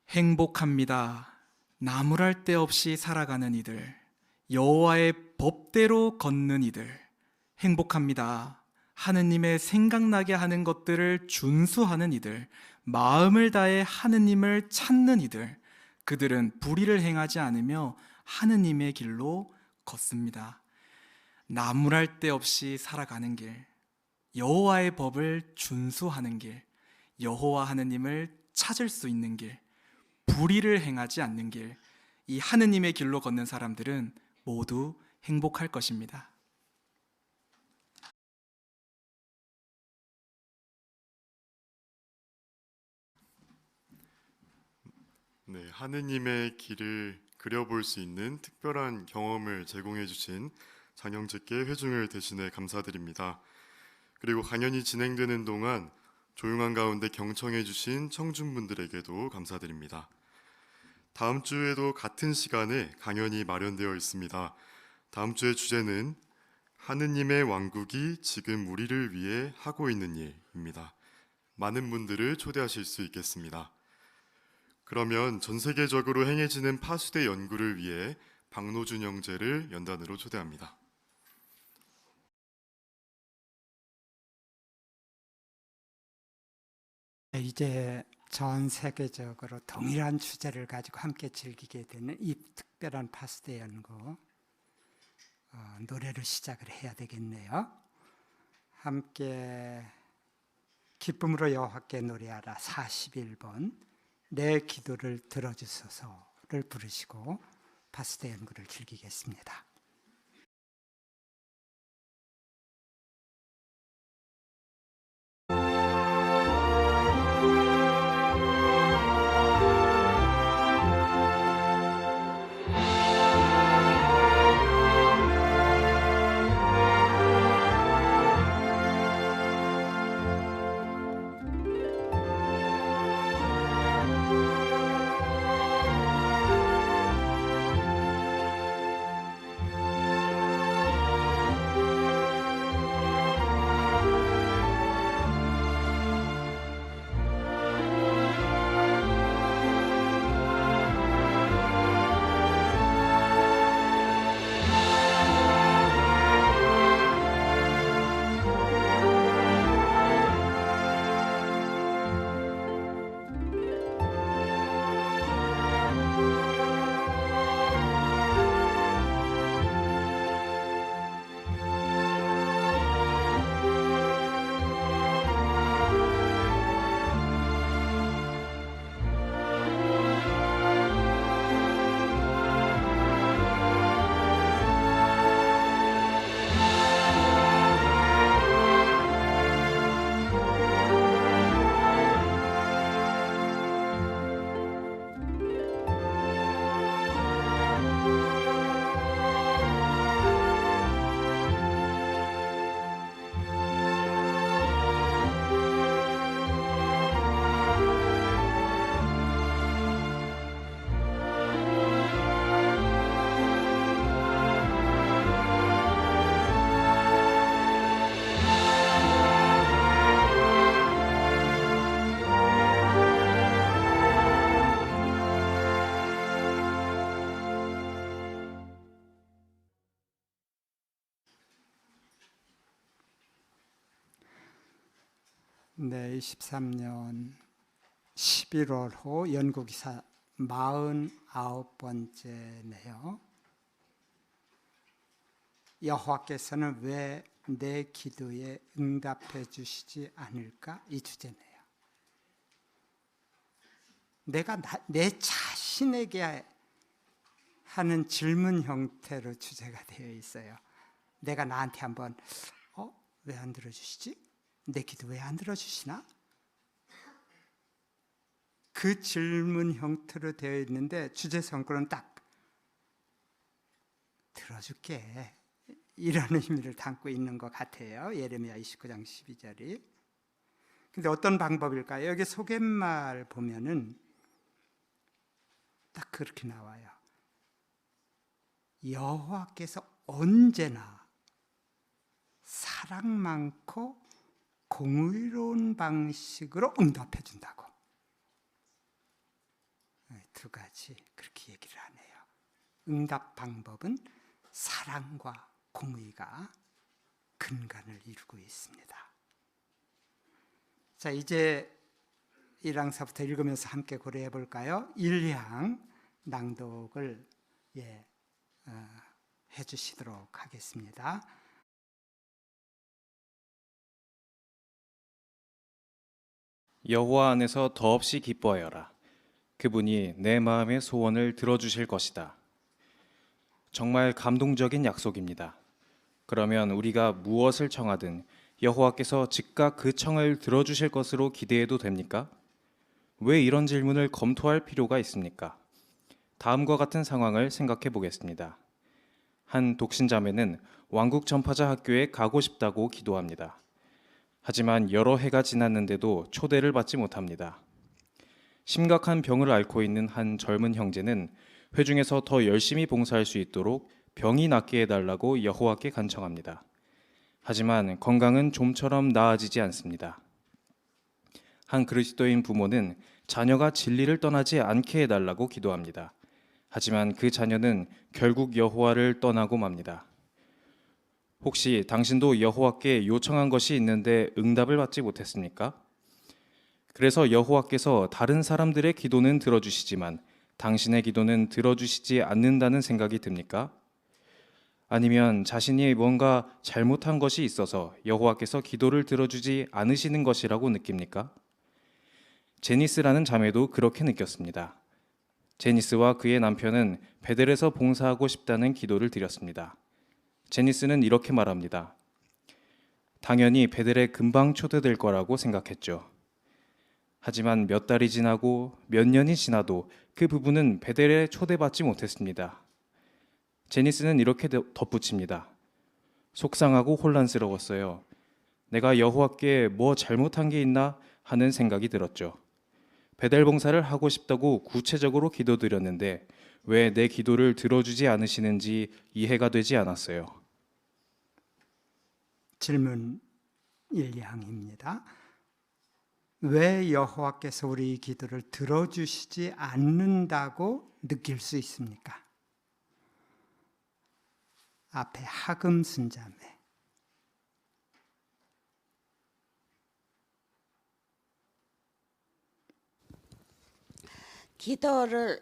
행복합니다. 나무랄 데 없이 살아가는 이들, 여호와의 법대로 걷는 이들. 행복합니다. 하느님의 생각나게 하는 것들을 준수하는 이들, 마음을 다해 하느님을 찾는 이들. 그들은 불의를 행하지 않으며 하느님의 길로 걷습니다. 나무랄 데 없이 살아가는 길, 여호와의 법을 준수하는 길, 여호와 하느님을 찾을 수 있는 길, 불의를 행하지 않는 길, 이 하느님의 길로 걷는 사람들은 모두 행복할 것입니다. 네, 하느님의 길을 그려볼 수 있는 특별한 경험을 제공해 주신 장영재께 회중을 대신해 감사드립니다. 그리고 강연이 진행되는 동안 조용한 가운데 경청해 주신 청중분들에게도 감사드립니다. 다음 주에도 같은 시간에 강연이 마련되어 있습니다. 다음 주의 주제는 하느님의 왕국이 지금 우리를 위해 하고 있는 일입니다. 많은 분들을 초대하실 수 있겠습니다. 그러면 전 세계적으로 행해지는 파수대 연구를 위해 박노준 형제를 연단으로 초대합니다. 이제 전 세계적으로 동일한 주제를 가지고 함께 즐기게 되는 이 특별한 파수대 연구, 노래를 시작을 해야 되겠네요. 함께 기쁨으로 여호와께 노래하라 41번 내 기도를 들어주소서를 부르시고 파수대 연구를 즐기겠습니다. 네, 23년 11월호 연구기사 49번째네요. 여호와께서는 왜 내 기도에 응답해 주시지 않을까? 이 주제네요. 내가 내 자신에게 하는 질문 형태로 주제가 되어 있어요. 내가 나한테 한번 왜 안 들어주시지? 내 기도 왜 안 들어주시나? 그 질문 형태로 되어 있는데 주제 성구는 딱 들어줄게 이런 의미를 담고 있는 것 같아요. 예레미야 29장 12절이. 근데 어떤 방법일까요? 여기 소갯말 보면은 딱 그렇게 나와요. 여호와께서 언제나 사랑 많고 공의로운 방식으로 응답해 준다고. 두 가지 그렇게 얘기를 하네요. 응답 방법은 사랑과 공의가 근간을 이루고 있습니다. 자, 이제 1항서부터 읽으면서 함께 고려해 볼까요? 1항 낭독을 해주시도록 하겠습니다. 여호와 안에서 더없이 기뻐하여라. 그분이 내 마음의 소원을 들어주실 것이다. 정말 감동적인 약속입니다. 그러면 우리가 무엇을 청하든 여호와께서 즉각 그 청을 들어주실 것으로 기대해도 됩니까? 왜 이런 질문을 검토할 필요가 있습니까? 다음과 같은 상황을 생각해 보겠습니다. 한 독신자매는 왕국 전파자 학교에 가고 싶다고 기도합니다. 하지만 여러 해가 지났는데도 초대를 받지 못합니다. 심각한 병을 앓고 있는 한 젊은 형제는 회중에서 더 열심히 봉사할 수 있도록 병이 낫게 해달라고 여호와께 간청합니다. 하지만 건강은 좀처럼 나아지지 않습니다. 한 그리스도인 부모는 자녀가 진리를 떠나지 않게 해달라고 기도합니다. 하지만 그 자녀는 결국 여호와를 떠나고 맙니다. 혹시 당신도 여호와께 요청한 것이 있는데 응답을 받지 못했습니까? 그래서 여호와께서 다른 사람들의 기도는 들어주시지만 당신의 기도는 들어주시지 않는다는 생각이 듭니까? 아니면 자신이 뭔가 잘못한 것이 있어서 여호와께서 기도를 들어주지 않으시는 것이라고 느낍니까? 제니스라는 자매도 그렇게 느꼈습니다. 제니스와 그의 남편은 베델에서 봉사하고 싶다는 기도를 드렸습니다. 제니스는 이렇게 말합니다. 당연히 베델에 금방 초대될 거라고 생각했죠. 하지만 몇 달이 지나고 몇 년이 지나도 그 부부는 베델에 초대받지 못했습니다. 제니스는 이렇게 덧붙입니다. 속상하고 혼란스러웠어요. 내가 여호와께 뭐 잘못한 게 있나 하는 생각이 들었죠. 베델 봉사를 하고 싶다고 구체적으로 기도드렸는데 왜 내 기도를 들어주지 않으시는지 이해가 되지 않았어요. 질문 1항입니다. 왜 여호와께서 우리 기도를 들어주시지 않는다고 느낄 수 있습니까? 앞에 하금 순자매. 기도를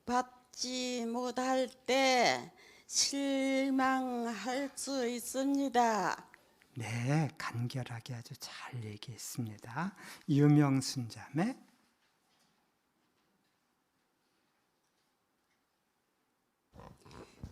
응답받지 못할 때 실망할 수 있습니다. 네, 간결하게 아주 잘 얘기했습니다. 유명 순자매.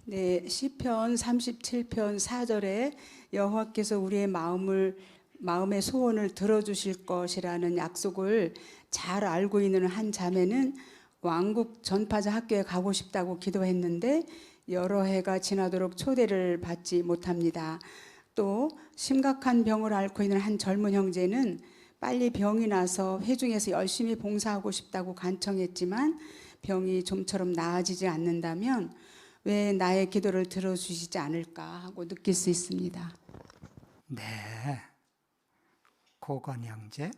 네, 시편 37편 4절에 여호와께서 우리의 마음의 소원을 들어주실 것이라는 약속을 잘 알고 있는 한 자매는 왕국 전파자 학교에 가고 싶다고 기도했는데 여러 해가 지나도록 초대를 받지 못합니다. 또 심각한 병을 앓고 있는 한 젊은 형제는 빨리 병이 나서 회중에서 열심히 봉사하고 싶다고 간청했지만 병이 좀처럼 나아지지 않는다면 왜 나의 기도를 들어주시지 않을까 하고 느낄 수 있습니다. 네, 고건 형제.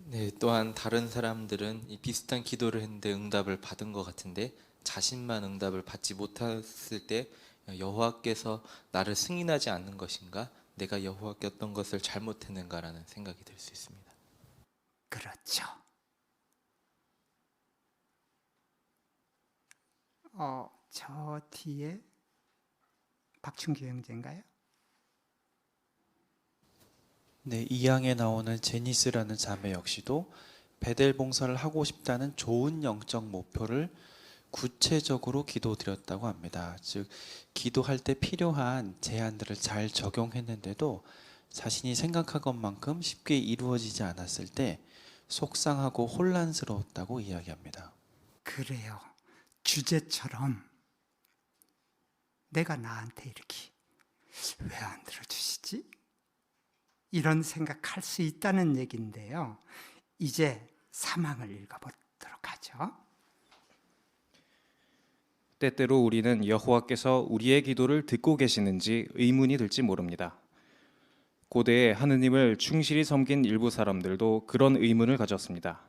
네, 또한 다른 사람들은 이 비슷한 기도를 했는데 응답을 받은 것 같은데 자신만 응답을 받지 못했을 때 여호와께서 나를 승인하지 않는 것인가? 내가 여호와께 어떤 것을 잘못했는가라는 생각이 들 수 있습니다. 그렇죠. 저 뒤에 박춘규 형제인가요? 네, 이 양에 나오는 제니스라는 자매 역시도 베델 봉사를 하고 싶다는 좋은 영적 목표를 구체적으로 기도드렸다고 합니다. 즉, 기도할 때 필요한 제안들을 잘 적용했는데도 자신이 생각한 것만큼 쉽게 이루어지지 않았을 때 속상하고 혼란스러웠다고 이야기합니다. 그래요. 주제처럼 내가 나한테 이렇게 왜 안 들어주시지? 이런 생각할 수 있다는 얘기인데요. 이제 사망을 읽어보도록 하죠. 때때로 우리는 여호와께서 우리의 기도를 듣고 계시는지 의문이 들지 모릅니다. 고대에 하느님을 충실히 섬긴 일부 사람들도 그런 의문을 가졌습니다.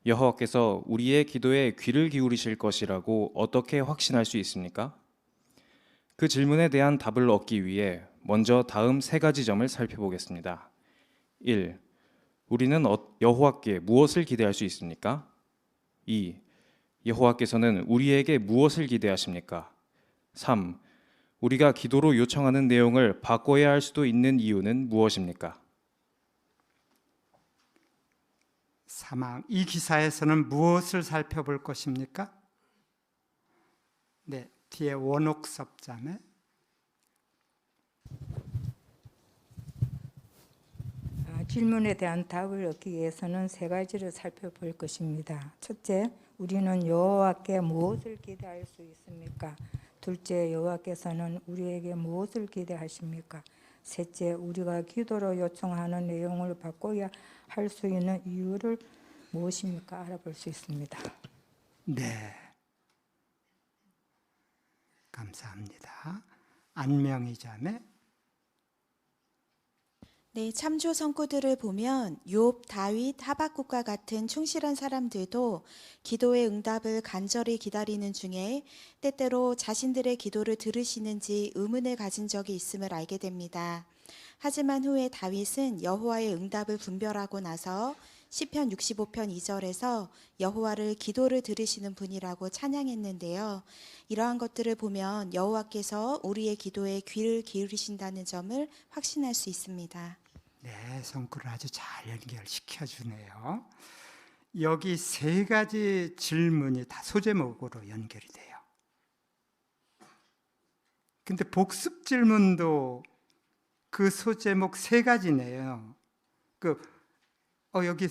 여호와께서 우리의 기도에 귀를 기울이실 것이라고 어떻게 확신할 수 있습니까? 그 질문에 대한 답을 얻기 위해 먼저 다음 세 가지 점을 살펴보겠습니다. 1. 우리는 여호와께 무엇을 기대할 수 있습니까? 2. 여호와께서는 우리에게 무엇을 기대하십니까? 3. 우리가 기도로 요청하는 내용을 바꿔야 할 수도 있는 이유는 무엇입니까? 사망. 이 기사에서는 무엇을 살펴볼 것입니까? 네, 뒤에 원옥섭 자매. 질문에 대한 답을 얻기 위해서는 세 가지를 살펴볼 것입니다. 첫째, 우리는 여호와께 무엇을 기대할 수 있습니까? 둘째, 여호와께서는 우리에게 무엇을 기대하십니까? 셋째, 우리가 기도로 요청하는 내용을 바꿔야 할 수 있는 이유를 무엇입니까? 알아볼 수 있습니다. 네, 감사합니다. 안명희 자매. 네, 참조 선구들을 보면 욥, 다윗, 하박국과 같은 충실한 사람들도 기도의 응답을 간절히 기다리는 중에 때때로 자신들의 기도를 들으시는지 의문을 가진 적이 있음을 알게 됩니다. 하지만 후에 다윗은 여호와의 응답을 분별하고 나서 시편 65편 2절에서 여호와를 기도를 들으시는 분이라고 찬양했는데요. 이러한 것들을 보면 여호와께서 우리의 기도에 귀를 기울이신다는 점을 확신할 수 있습니다. 네, 성구를 아주 잘 연결시켜 주네요. 여기 세 가지 질문이 다 소제목으로 연결이 돼요. 근데 복습 질문도 그 소제목 세 가지네요. 여기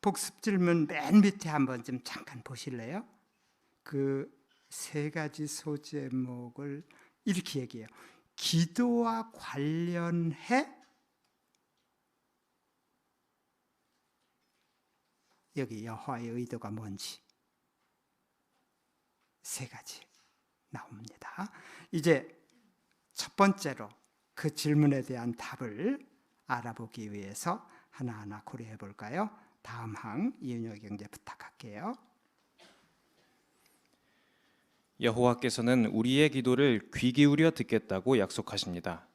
복습 질문 맨 밑에 한번 좀 잠깐 보실래요? 그 세 가지 소제목을 이렇게 얘기해요. 기도와 관련해 여기 여호와의 의도가 뭔지 세 가지 나옵니다. 이제 첫 번째로 그 질문에 대한 답을 알아보기 위해서 하나하나 고려해 볼까요? 다음 항 이은혁 경제 부탁할게요. 여호와께서는 우리의 기도를 귀 기울여 듣겠다고 약속하십니다.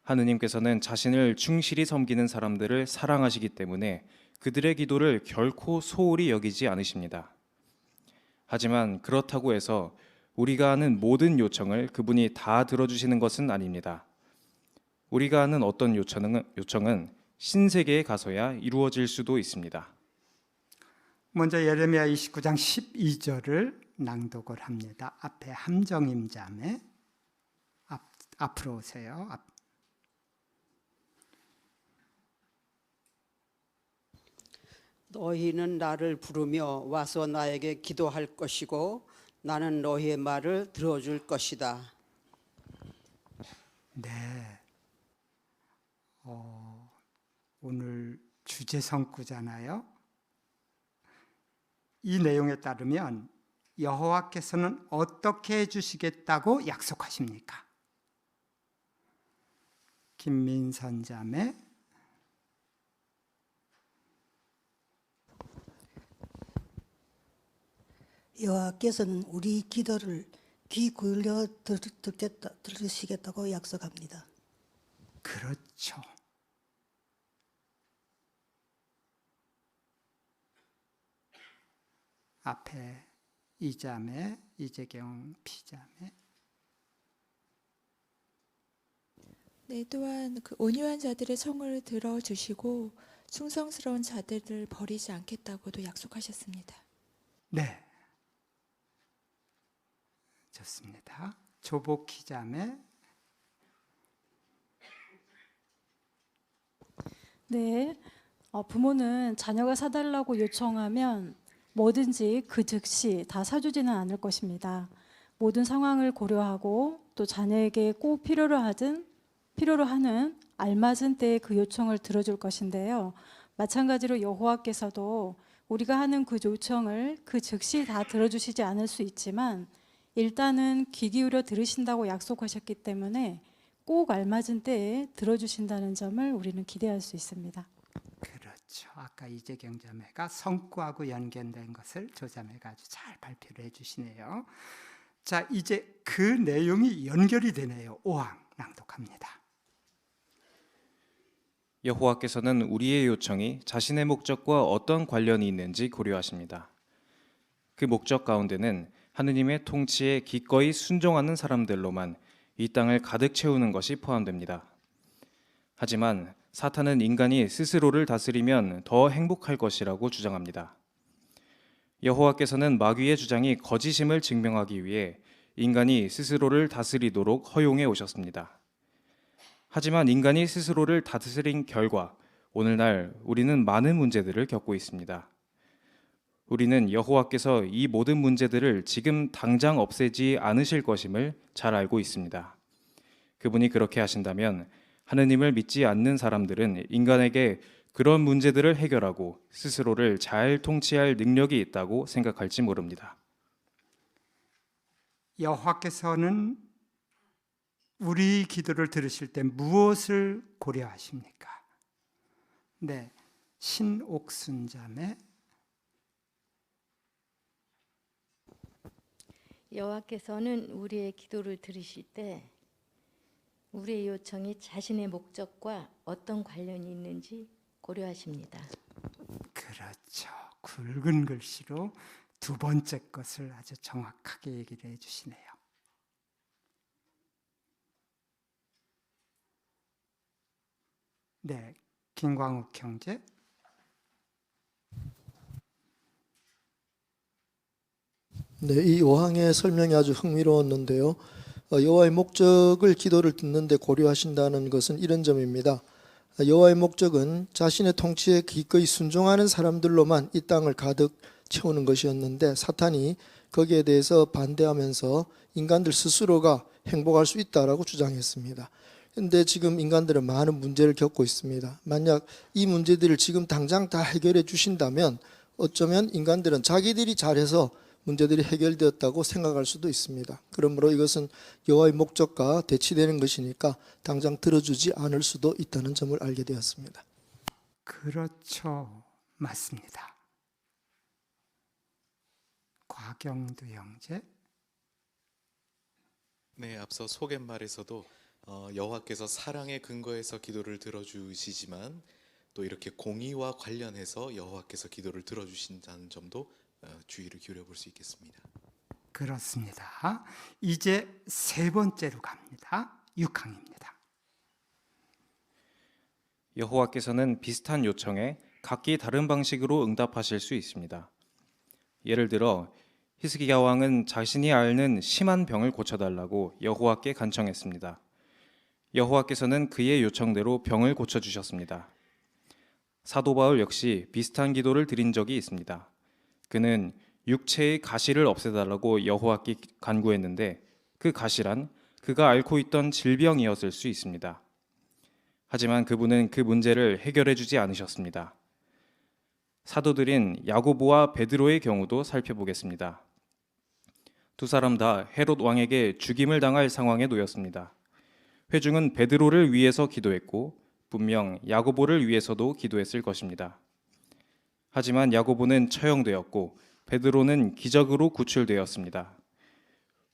하느님께서는 자신을 충실히 섬기는 사람들을 사랑하시기 때문에 그들의 기도를 결코 소홀히 여기지 않으십니다. 하지만 그렇다고 해서 우리가 하는 모든 요청을 그분이 다 들어주시는 것은 아닙니다. 우리가 하는 어떤 요청은 신세계에 가서야 이루어질 수도 있습니다. 먼저 예레미야 29장 12절을 낭독을 합니다. 앞에 함정임 자매 앞으로 오세요. 너희는 나를 부르며 와서 나에게 기도할 것이고 나는 너희의 말을 들어줄 것이다. 네. 오늘 주제 성구잖아요. 이 내용에 따르면 여호와께서는 어떻게 해주시겠다고 약속하십니까? 김민선 자매. 여호와께서는 우리 기도를 귀 기울여 들으시겠다고 약속합니다. 그렇죠. 앞에 이자매, 이재경 피자매. 네, 또한 그 온유한 자들의 성을 들어주시고 충성스러운 자들을 버리지 않겠다고도 약속하셨습니다. 네. 좋습니다. 조복희 자매. 네, 부모는 자녀가 사달라고 요청하면 뭐든지 그 즉시 다 사주지는 않을 것입니다. 모든 상황을 고려하고 또 자녀에게 꼭 필요로 하는 알맞은 때에 그 요청을 들어줄 것인데요. 마찬가지로 여호와께서도 우리가 하는 그 요청을 그 즉시 다 들어주시지 않을 수 있지만 일단은 귀 기울여 들으신다고 약속하셨기 때문에 꼭 알맞은 때에 들어주신다는 점을 우리는 기대할 수 있습니다. 그렇죠. 아까 이재경 자매가 성구하고 연결된 것을 조 자매가 아주 잘 발표를 해주시네요. 자, 이제 그 내용이 연결이 되네요. 5항 낭독합니다. 여호와께서는 우리의 요청이 자신의 목적과 어떤 관련이 있는지 고려하십니다. 그 목적 가운데는 하느님의 통치에 기꺼이 순종하는 사람들로만 이 땅을 가득 채우는 것이 포함됩니다. 하지만 사탄은 인간이 스스로를 다스리면 더 행복할 것이라고 주장합니다. 여호와께서는 마귀의 주장이 거짓임을 증명하기 위해 인간이 스스로를 다스리도록 허용해 오셨습니다. 하지만 인간이 스스로를 다스린 결과 오늘날 우리는 많은 문제들을 겪고 있습니다. 우리는 여호와께서 이 모든 문제들을 지금 당장 없애지 않으실 것임을 잘 알고 있습니다. 그분이 그렇게 하신다면 하느님을 믿지 않는 사람들은 인간에게 그런 문제들을 해결하고 스스로를 잘 통치할 능력이 있다고 생각할지 모릅니다. 여호와께서는 우리 기도를 들으실 때 무엇을 고려하십니까? 네, 신옥순 자매. 여호와께서는 우리의 기도를 들으실 때 우리의 요청이 자신의 목적과 어떤 관련이 있는지 고려하십니다. 그렇죠. 굵은 글씨로 두 번째 것을 아주 정확하게 얘기를 해주시네요. 네, 김광욱 형제. 네, 이 5항의 설명이 아주 흥미로웠는데요. 여호와의 목적을 기도를 듣는데 고려하신다는 것은 이런 점입니다. 여호와의 목적은 자신의 통치에 기꺼이 순종하는 사람들로만 이 땅을 가득 채우는 것이었는데 사탄이 거기에 대해서 반대하면서 인간들 스스로가 행복할 수 있다라고 주장했습니다. 그런데 지금 인간들은 많은 문제를 겪고 있습니다. 만약 이 문제들을 지금 당장 다 해결해 주신다면 어쩌면 인간들은 자기들이 잘해서 문제들이 해결되었다고 생각할 수도 있습니다. 그러므로 이것은 여호와의 목적과 대치되는 것이니까 당장 들어주지 않을 수도 있다는 점을 알게 되었습니다. 그렇죠. 맞습니다. 곽영두 형제. 네, 앞서 소갯말에서도 여호와께서 사랑의 근거에서 기도를 들어주시지만 또 이렇게 공의와 관련해서 여호와께서 기도를 들어주신다는 점도 주의를 기울여 볼 수 있겠습니다. 그렇습니다. 이제 세 번째로 갑니다. 6항입니다. 여호와께서는 비슷한 요청에 각기 다른 방식으로 응답하실 수 있습니다. 예를 들어 히스기야 왕은 자신이 앓는 심한 병을 고쳐달라고 여호와께 간청했습니다. 여호와께서는 그의 요청대로 병을 고쳐주셨습니다. 사도 바울 역시 비슷한 기도를 드린 적이 있습니다. 그는 육체의 가시를 없애달라고 여호와께 간구했는데 그 가시란 그가 앓고 있던 질병이었을 수 있습니다. 하지만 그분은 그 문제를 해결해 주지 않으셨습니다. 사도들인 야고보와 베드로의 경우도 살펴보겠습니다. 두 사람 다 헤롯 왕에게 죽임을 당할 상황에 놓였습니다. 회중은 베드로를 위해서 기도했고 분명 야고보를 위해서도 기도했을 것입니다. 하지만 야고보는 처형되었고 베드로는 기적으로 구출되었습니다.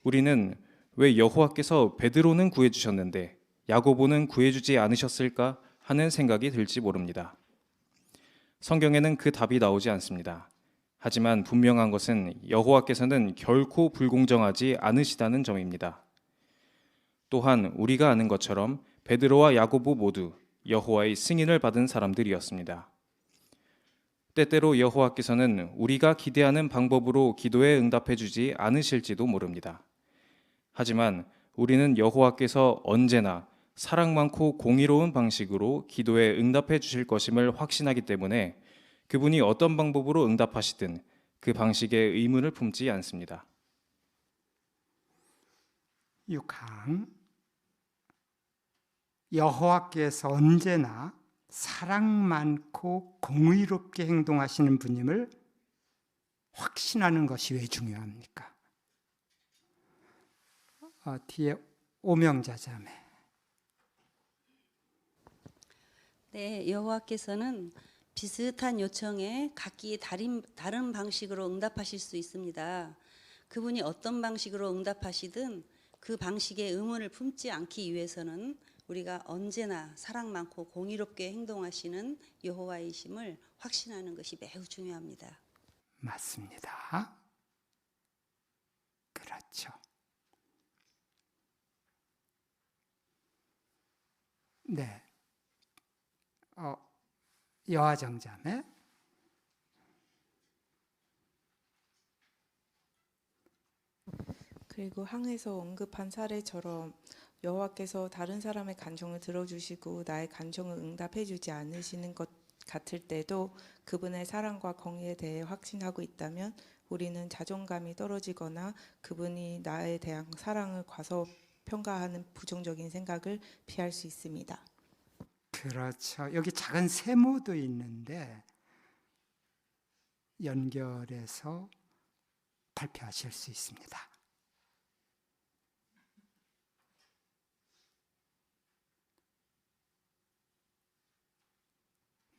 우리는 왜 여호와께서 베드로는 구해주셨는데 야고보는 구해주지 않으셨을까 하는 생각이 들지 모릅니다. 성경에는 그 답이 나오지 않습니다. 하지만 분명한 것은 여호와께서는 결코 불공정하지 않으시다는 점입니다. 또한 우리가 아는 것처럼 베드로와 야고보 모두 여호와의 승인을 받은 사람들이었습니다. 때때로 여호와께서는 우리가 기대하는 방법으로 기도에 응답해 주지 않으실지도 모릅니다. 하지만 우리는 여호와께서 언제나 사랑 많고 공의로운 방식으로 기도에 응답해 주실 것임을 확신하기 때문에 그분이 어떤 방법으로 응답하시든 그 방식에 의문을 품지 않습니다. 6항 여호와께서 언제나 사랑 많고 공의롭게 행동하시는 분임을 확신하는 것이 왜 중요합니까? 뒤에 오명자자매. 네, 여호와께서는 비슷한 요청에 각기 다른 방식으로 응답하실 수 있습니다. 그분이 어떤 방식으로 응답하시든 그 방식에 의문을 품지 않기 위해서는 우리가 언제나 사랑 많고 공의롭게 행동하시는 여호와이심을 확신하는 것이 매우 중요합니다. 맞습니다. 그렇죠. 네. 여하정자매. 그리고 항에서 언급한 사례처럼 여호와께서 다른 사람의 간청을 들어주시고 나의 간청을 응답해주지 않으시는 것 같을 때도 그분의 사랑과 공의에 대해 확신하고 있다면 우리는 자존감이 떨어지거나 그분이 나에 대한 사랑을 과소평가하는 부정적인 생각을 피할 수 있습니다. 그렇죠. 여기 작은 세모도 있는데 연결해서 발표하실 수 있습니다.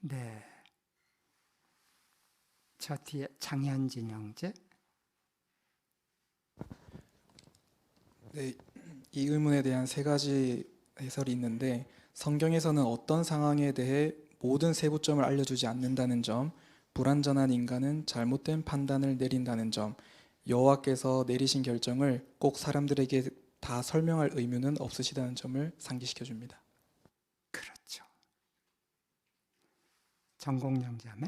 네. 저 뒤에 장현진 형제. 네, 이 의문에 대한 세 가지 해설이 있는데 성경에서는 어떤 상황에 대해 모든 세부점을 알려주지 않는다는 점, 불완전한 인간은 잘못된 판단을 내린다는 점, 여호와께서 내리신 결정을 꼭 사람들에게 다 설명할 의무는 없으시다는 점을 상기시켜 줍니다. 그렇죠. 전공영자매.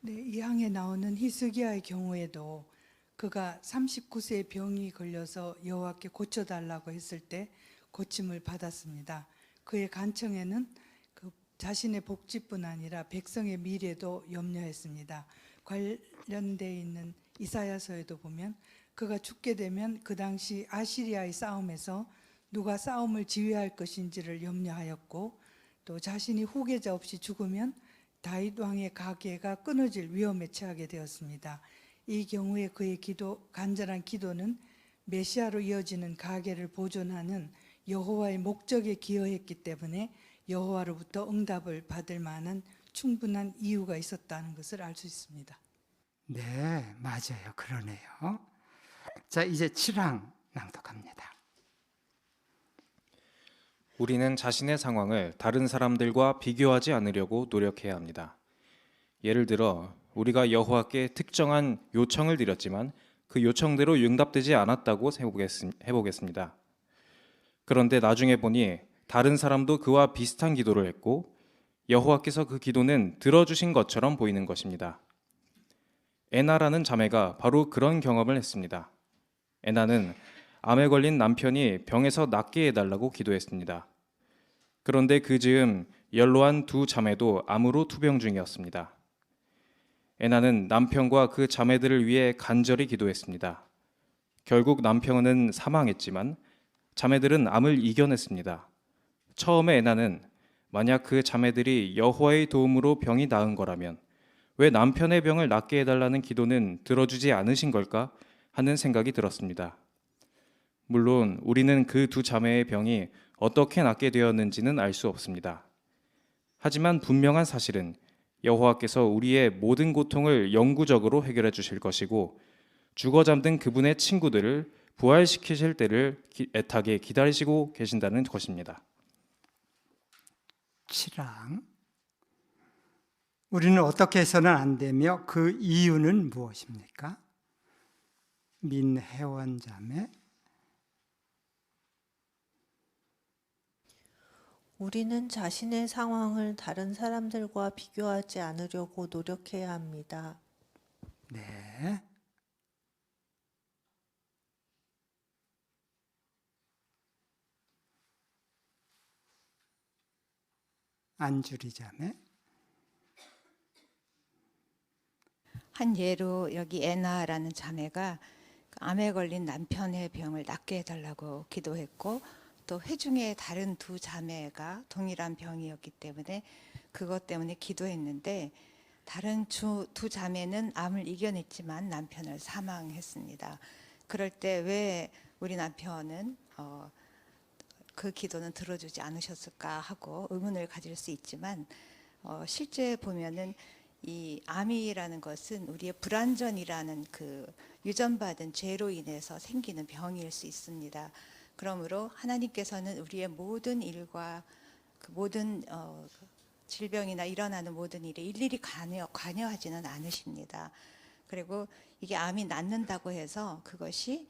네, 이 항에 나오는 히스기야의 경우에도 그가 39세의 병이 걸려서 여호와께 고쳐달라고 했을 때 고침을 받았습니다. 그의 간청에는 그 자신의 복지뿐 아니라 백성의 미래도 염려했습니다. 관련되어 있는 이사야서에도 보면 그가 죽게 되면 그 당시 아시리아의 싸움에서 누가 싸움을 지휘할 것인지를 염려하였고 또 자신이 후계자 없이 죽으면 다윗 왕의 가계가 끊어질 위험에 처하게 되었습니다. 이 경우에 그의 간절한 기도는 메시아로 이어지는 가계를 보존하는 여호와의 목적에 기여했기 때문에 여호와로부터 응답을 받을 만한 충분한 이유가 있었다는 것을 알 수 있습니다. 네, 맞아요. 그러네요. 자, 이제 7항 낭독합니다. 우리는 자신의 상황을 다른 사람들과 비교하지 않으려고 노력해야 합니다. 예를 들어 우리가 여호와께 특정한 요청을 드렸지만 그 요청대로 응답되지 않았다고 해보겠습니다. 그런데 나중에 보니 다른 사람도 그와 비슷한 기도를 했고 여호와께서 그 기도는 들어주신 것처럼 보이는 것입니다. 에나라는 자매가 바로 그런 경험을 했습니다. 에나는 암에 걸린 남편이 병에서 낫게 해달라고 기도했습니다. 그런데 그 즈음 연로한 두 자매도 암으로 투병 중이었습니다. 에나는 남편과 그 자매들을 위해 간절히 기도했습니다. 결국 남편은 사망했지만 자매들은 암을 이겨냈습니다. 처음에 에나는 만약 그 자매들이 여호와의 도움으로 병이 나은 거라면 왜 남편의 병을 낫게 해달라는 기도는 들어주지 않으신 걸까 하는 생각이 들었습니다. 물론 우리는 그 두 자매의 병이 어떻게 낫게 되었는지는 알 수 없습니다. 하지만 분명한 사실은 여호와께서 우리의 모든 고통을 영구적으로 해결해 주실 것이고 죽어 잠든 그분의 친구들을 부활시키실 때를 애타게 기다리시고 계신다는 것입니다. 7항. 우리는 어떻게 해서는 안 되며 그 이유는 무엇입니까? 민혜원 자매. 우리는 자신의 상황을 다른 사람들과 비교하지 않으려고 노력해야 합니다. 네. 안주리 자매. 한 예로 여기 애나라는 자매가 암에 걸린 남편의 병을 낫게 해달라고 기도했고, 또 회중에 다른 두 자매가 동일한 병이었기 때문에 그것 때문에 기도했는데, 다른 두 자매는 암을 이겨냈지만 남편을 사망했습니다. 그럴 때 왜 우리 남편은 그 기도는 들어주지 않으셨을까 하고 의문을 가질 수 있지만, 실제 보면은 이 암이라는 것은 우리의 불완전이라는 그 유전받은 죄로 인해서 생기는 병일 수 있습니다. 그러므로 하나님께서는 우리의 모든 일과 그 모든 질병이나 일어나는 모든 일에 일일이 관여하지는 않으십니다. 그리고 이게 암이 낫는다고 해서 그것이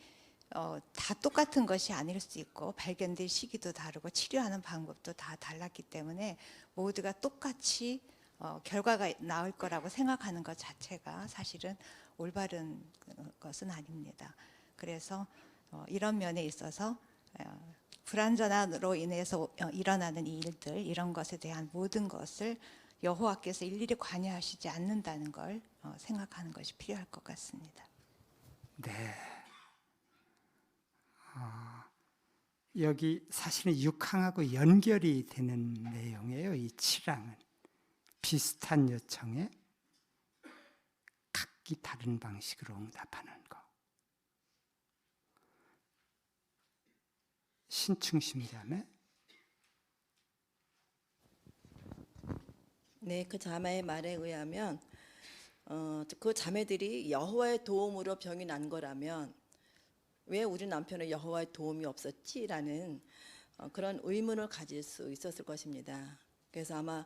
다 똑같은 것이 아닐 수 있고, 발견될 시기도 다르고 치료하는 방법도 다 달랐기 때문에 모두가 똑같이 결과가 나올 거라고 생각하는 것 자체가 사실은 올바른 것은 아닙니다. 그래서 이런 면에 있어서 불완전함으로 인해서 일어나는 이 일들, 이런 것에 대한 모든 것을 여호와께서 일일이 관여하시지 않는다는 걸 생각하는 것이 필요할 것 같습니다. 네. 여기 사실은 6항하고 연결이 되는 내용이에요. 이 7항은 비슷한 요청에 각기 다른 방식으로 응답하는 거. 신충심자매. 네, 그 자매의 말에 의하면 그 자매들이 여호와의 도움으로 병이 난 거라면 왜 우리 남편은 여호와의 도움이 없었지라는 그런 의문을 가질 수 있었을 것입니다. 그래서 아마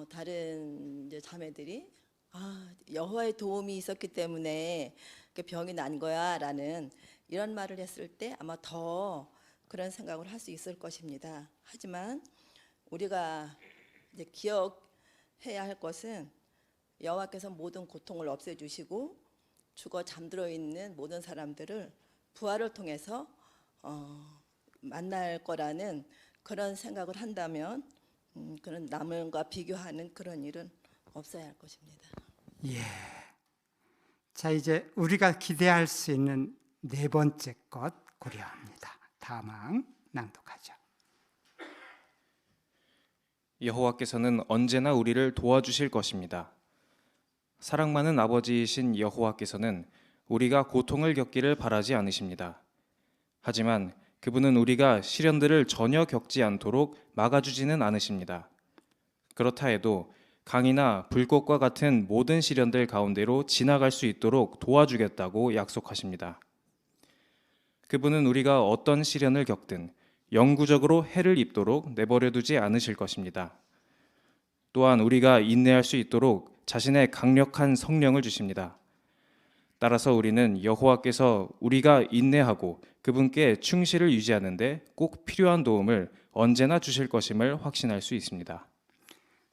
다른 이제 자매들이 여호와의 도움이 있었기 때문에 그 병이 난 거야라는 이런 말을 했을 때 아마 더 그런 생각을 할 수 있을 것입니다. 하지만 우리가 이제 기억해야 할 것은 여호와께서 모든 고통을 없애주시고 죽어 잠들어 있는 모든 사람들을 부활을 통해서 만날 거라는 그런 생각을 한다면 그런 남과 비교하는 그런 일은 없어야 할 것입니다. 예. 자, 이제 우리가 기대할 수 있는 네 번째 것 고려합니다. 다음 항 낭독하죠. 여호와께서는 언제나 우리를 도와주실 것입니다. 사랑 많은 아버지이신 여호와께서는 우리가 고통을 겪기를 바라지 않으십니다. 하지만 그분은 우리가 시련들을 전혀 겪지 않도록 막아주지는 않으십니다. 그렇다 해도 강이나 불꽃과 같은 모든 시련들 가운데로 지나갈 수 있도록 도와주겠다고 약속하십니다. 그분은 우리가 어떤 시련을 겪든 영구적으로 해를 입도록 내버려 두지 않으실 것입니다. 또한 우리가 인내할 수 있도록 자신의 강력한 성령을 주십니다. 따라서 우리는 여호와께서 우리가 인내하고 그분께 충실을 유지하는 데 꼭 필요한 도움을 언제나 주실 것임을 확신할 수 있습니다.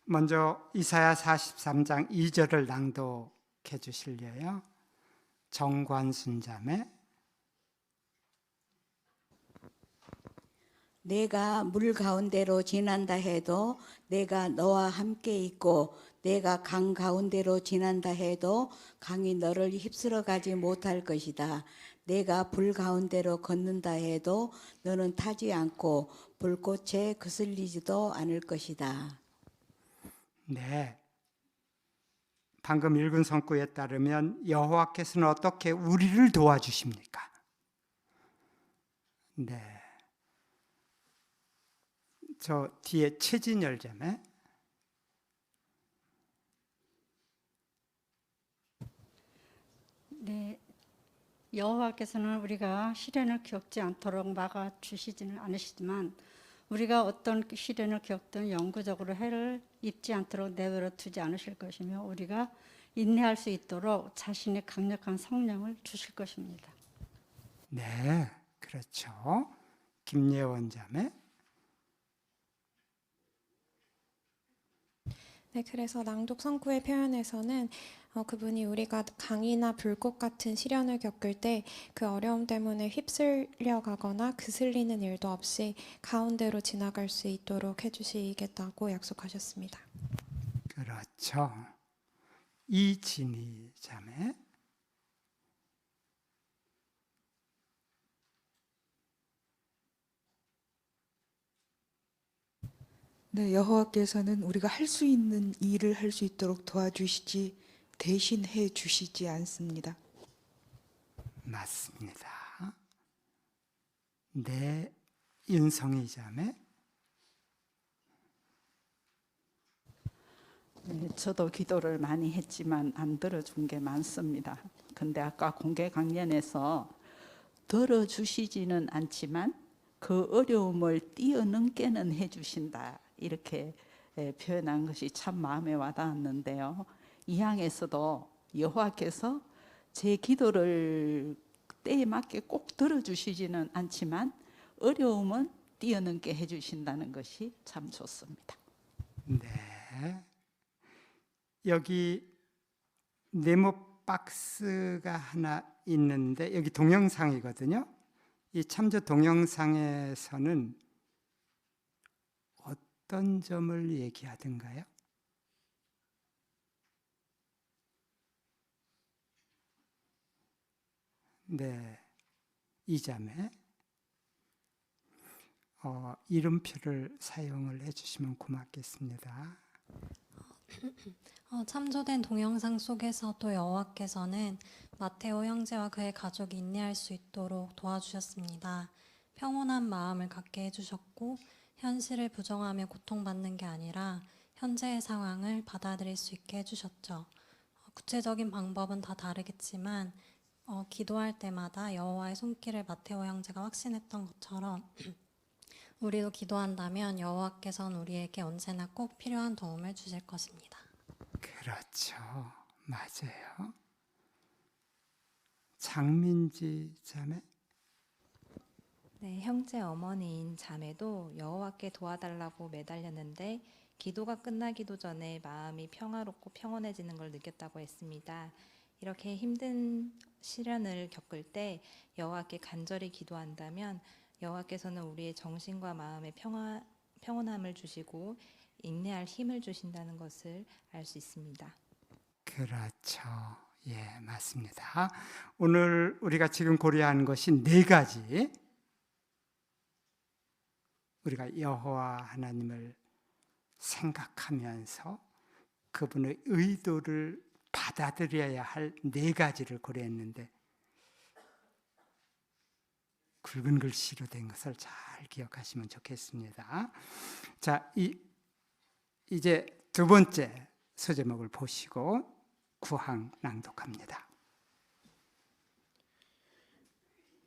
먼저 이사야 43장 2절을 낭독해 주실래요? 정관순 자매. 내가 물 가운데로 지난다 해도 내가 너와 함께 있고, 내가 강 가운데로 지난다 해도 강이 너를 휩쓸어 가지 못할 것이다. 내가 불 가운데로 걷는다 해도 너는 타지 않고 불꽃에 거슬리지도 않을 것이다. 네. 방금 읽은 성구에 따르면 여호와께서는 어떻게 우리를 도와주십니까? 네. 저 뒤에 최진열 자매. 네, 여호와께서는 우리가 시련을 겪지 않도록 막아 주시지는 않으시지만 우리가 어떤 시련을 겪든 영구적으로 해를 입지 않도록 내버려 두지 않으실 것이며 우리가 인내할 수 있도록 자신의 강력한 성령을 주실 것입니다. 네, 그렇죠. 김예원 자매. 네, 그래서 낭독 성구의 표현에서는 그분이 우리가 강이나 불꽃 같은 시련을 겪을 때 그 어려움 때문에 휩쓸려 가거나 그슬리는 일도 없이 가운데로 지나갈 수 있도록 해주시겠다고 약속하셨습니다. 그렇죠. 이진희 자매. 네, 여호와께서는 우리가 할 수 있는 일을 할 수 있도록 도와주시지 대신 해 주시지 않습니다. 맞습니다. 네, 윤성희 자매. 네, 저도 기도를 많이 했지만 안 들어준 게 많습니다. 근데 아까 공개 강연에서 들어주시지는 않지만 그 어려움을 뛰어넘게는 해주신다. 이렇게 표현한 것이 참 마음에 와닿았는데요. 이 항에서도 여호와께서 제 기도를 때에 맞게 꼭 들어주시지는 않지만 어려움은 뛰어넘게 해주신다는 것이 참 좋습니다. 네. 여기 네모 박스가 하나 있는데 여기 동영상이거든요. 이 참조 동영상에서는 어떤 점을 얘기하던가요? 네, 이 자매 이름표를 사용을 해주시면 고맙겠습니다. 참조된 동영상 속에서도 여호와께서는 마테오 형제와 그의 가족이 인내할 수 있도록 도와주셨습니다. 평온한 마음을 갖게 해주셨고 현실을 부정하며 고통받는 게 아니라 현재의 상황을 받아들일 수 있게 해주셨죠. 구체적인 방법은 다 다르겠지만 기도할 때마다 여호와의 손길을 마테오 형제가 확신했던 것처럼 우리도 기도한다면 여호와께서는 우리에게 언제나 꼭 필요한 도움을 주실 것입니다. 그렇죠. 맞아요. 장민지 자매. 네, 형제 어머니인 자매도 여호와께 도와달라고 매달렸는데 기도가 끝나기도 전에 마음이 평화롭고 평온해지는 걸 느꼈다고 했습니다. 이렇게 힘든 시련을 겪을 때 여호와께 간절히 기도한다면 여호와께서는 우리의 정신과 마음의 평온함을 주시고 인내할 힘을 주신다는 것을 알 수 있습니다. 그렇죠. 예, 맞습니다. 오늘 우리가 지금 고려한 것이 네 가지. 우리가 여호와 하나님을 생각하면서 그분의 의도를 받아들여야 할 네 가지를 고려했는데 굵은 글씨로 된 것을 잘 기억하시면 좋겠습니다. 자, 이제 두 번째 소제목을 보시고 구항 낭독합니다.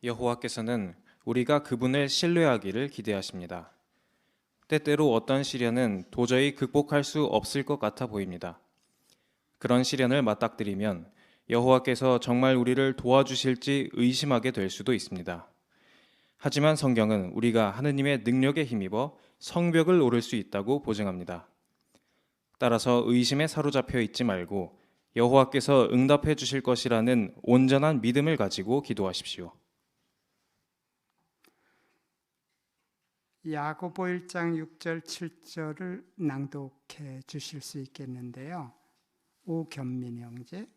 여호와께서는 우리가 그분을 신뢰하기를 기대하십니다. 때때로 어떤 시련은 도저히 극복할 수 없을 것 같아 보입니다. 그런 시련을 맞닥뜨리면 여호와께서 정말 우리를 도와주실지 의심하게 될 수도 있습니다. 하지만 성경은 우리가 하느님의 능력에 힘입어 성벽을 오를 수 있다고 보증합니다. 따라서 의심에 사로잡혀 있지 말고 여호와께서 응답해 주실 것이라는 온전한 믿음을 가지고 기도하십시오. 야고보 1장 6절 7절을 낭독해 주실 수 있겠는데요. 오견민 형제.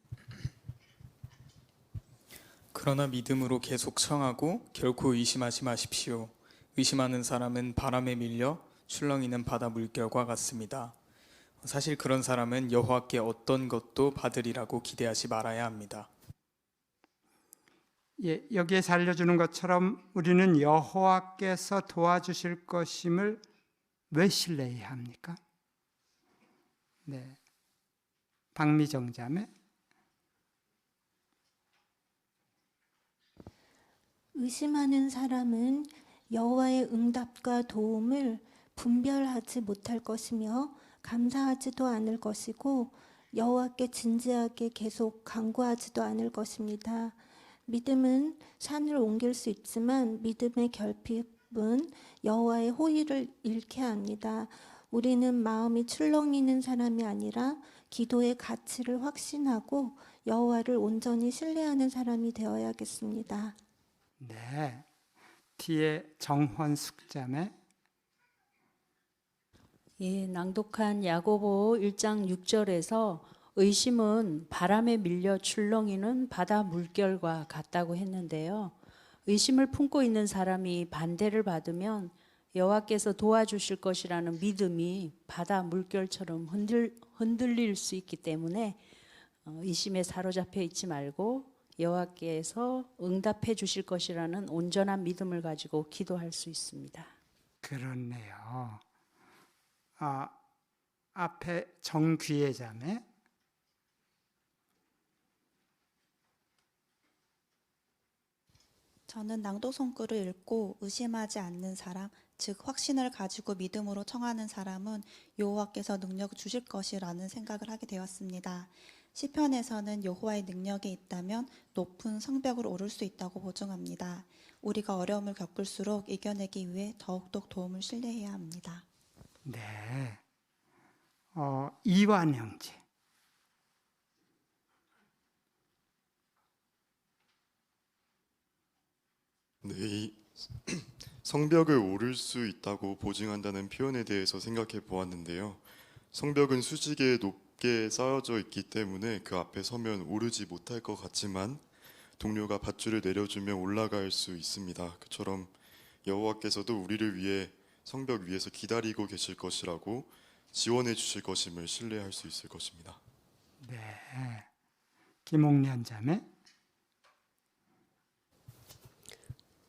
그러나 믿음으로 계속 청하고 결코 의심하지 마십시오. 의심하는 사람은 바람에 밀려 출렁이는 바다 물결과 같습니다. 사실 그런 사람은 여호와께 어떤 것도 받으리라고 기대하지 말아야 합니다. 예, 여기에서 알려주는 것처럼 우리는 여호와께서 도와주실 것임을 왜 신뢰해야 합니까? 네, 박미정 자매. 의심하는 사람은 여호와의 응답과 도움을 분별하지 못할 것이며 감사하지도 않을 것이고 여호와께 진지하게 계속 간구하지도 않을 것입니다. 믿음은 산을 옮길 수 있지만 믿음의 결핍은 여호와의 호의를 잃게 합니다. 우리는 마음이 출렁이는 사람이 아니라 기도의 가치를 확신하고 여호와를 온전히 신뢰하는 사람이 되어야겠습니다. 네, 뒤에 정헌숙 자매. 예, 낭독한 야고보 1장 6절에서 의심은 바람에 밀려 출렁이는 바다 물결과 같다고 했는데요. 의심을 품고 있는 사람이 반대를 받으면 여호와께서 도와주실 것이라는 믿음이 바다 물결처럼 흔들릴 수 있기 때문에 의심에 사로잡혀 있지 말고 여호와께서 응답해 주실 것이라는 온전한 믿음을 가지고 기도할 수 있습니다. 그렇네요. 앞에 정귀의 자매. 저는 낭독 성구를 읽고 의심하지 않는 사람, 즉 확신을 가지고 믿음으로 청하는 사람은 여호와께서 능력을 주실 것이라는 생각을 하게 되었습니다. 시편에서는 여호와의 능력이 있다면 높은 성벽을 오를 수 있다고 보증합니다. 우리가 어려움을 겪을수록 이겨내기 위해 더욱더 도움을 신뢰해야 합니다. 네, 이완 형제. 네, 이 성벽을 오를 수 있다고 보증한다는 표현에 대해서 생각해 보았는데요. 성벽은 수직에 높게 쌓여져 있기 때문에 그 앞에 서면 오르지 못할 것 같지만 동료가 밧줄을 내려주면 올라갈 수 있습니다. 그처럼 여호와께서도 우리를 위해 성벽 위에서 기다리고 계실 것이라고 지원해 주실 것임을 신뢰할 수 있을 것입니다. 네, 김옥련 자매.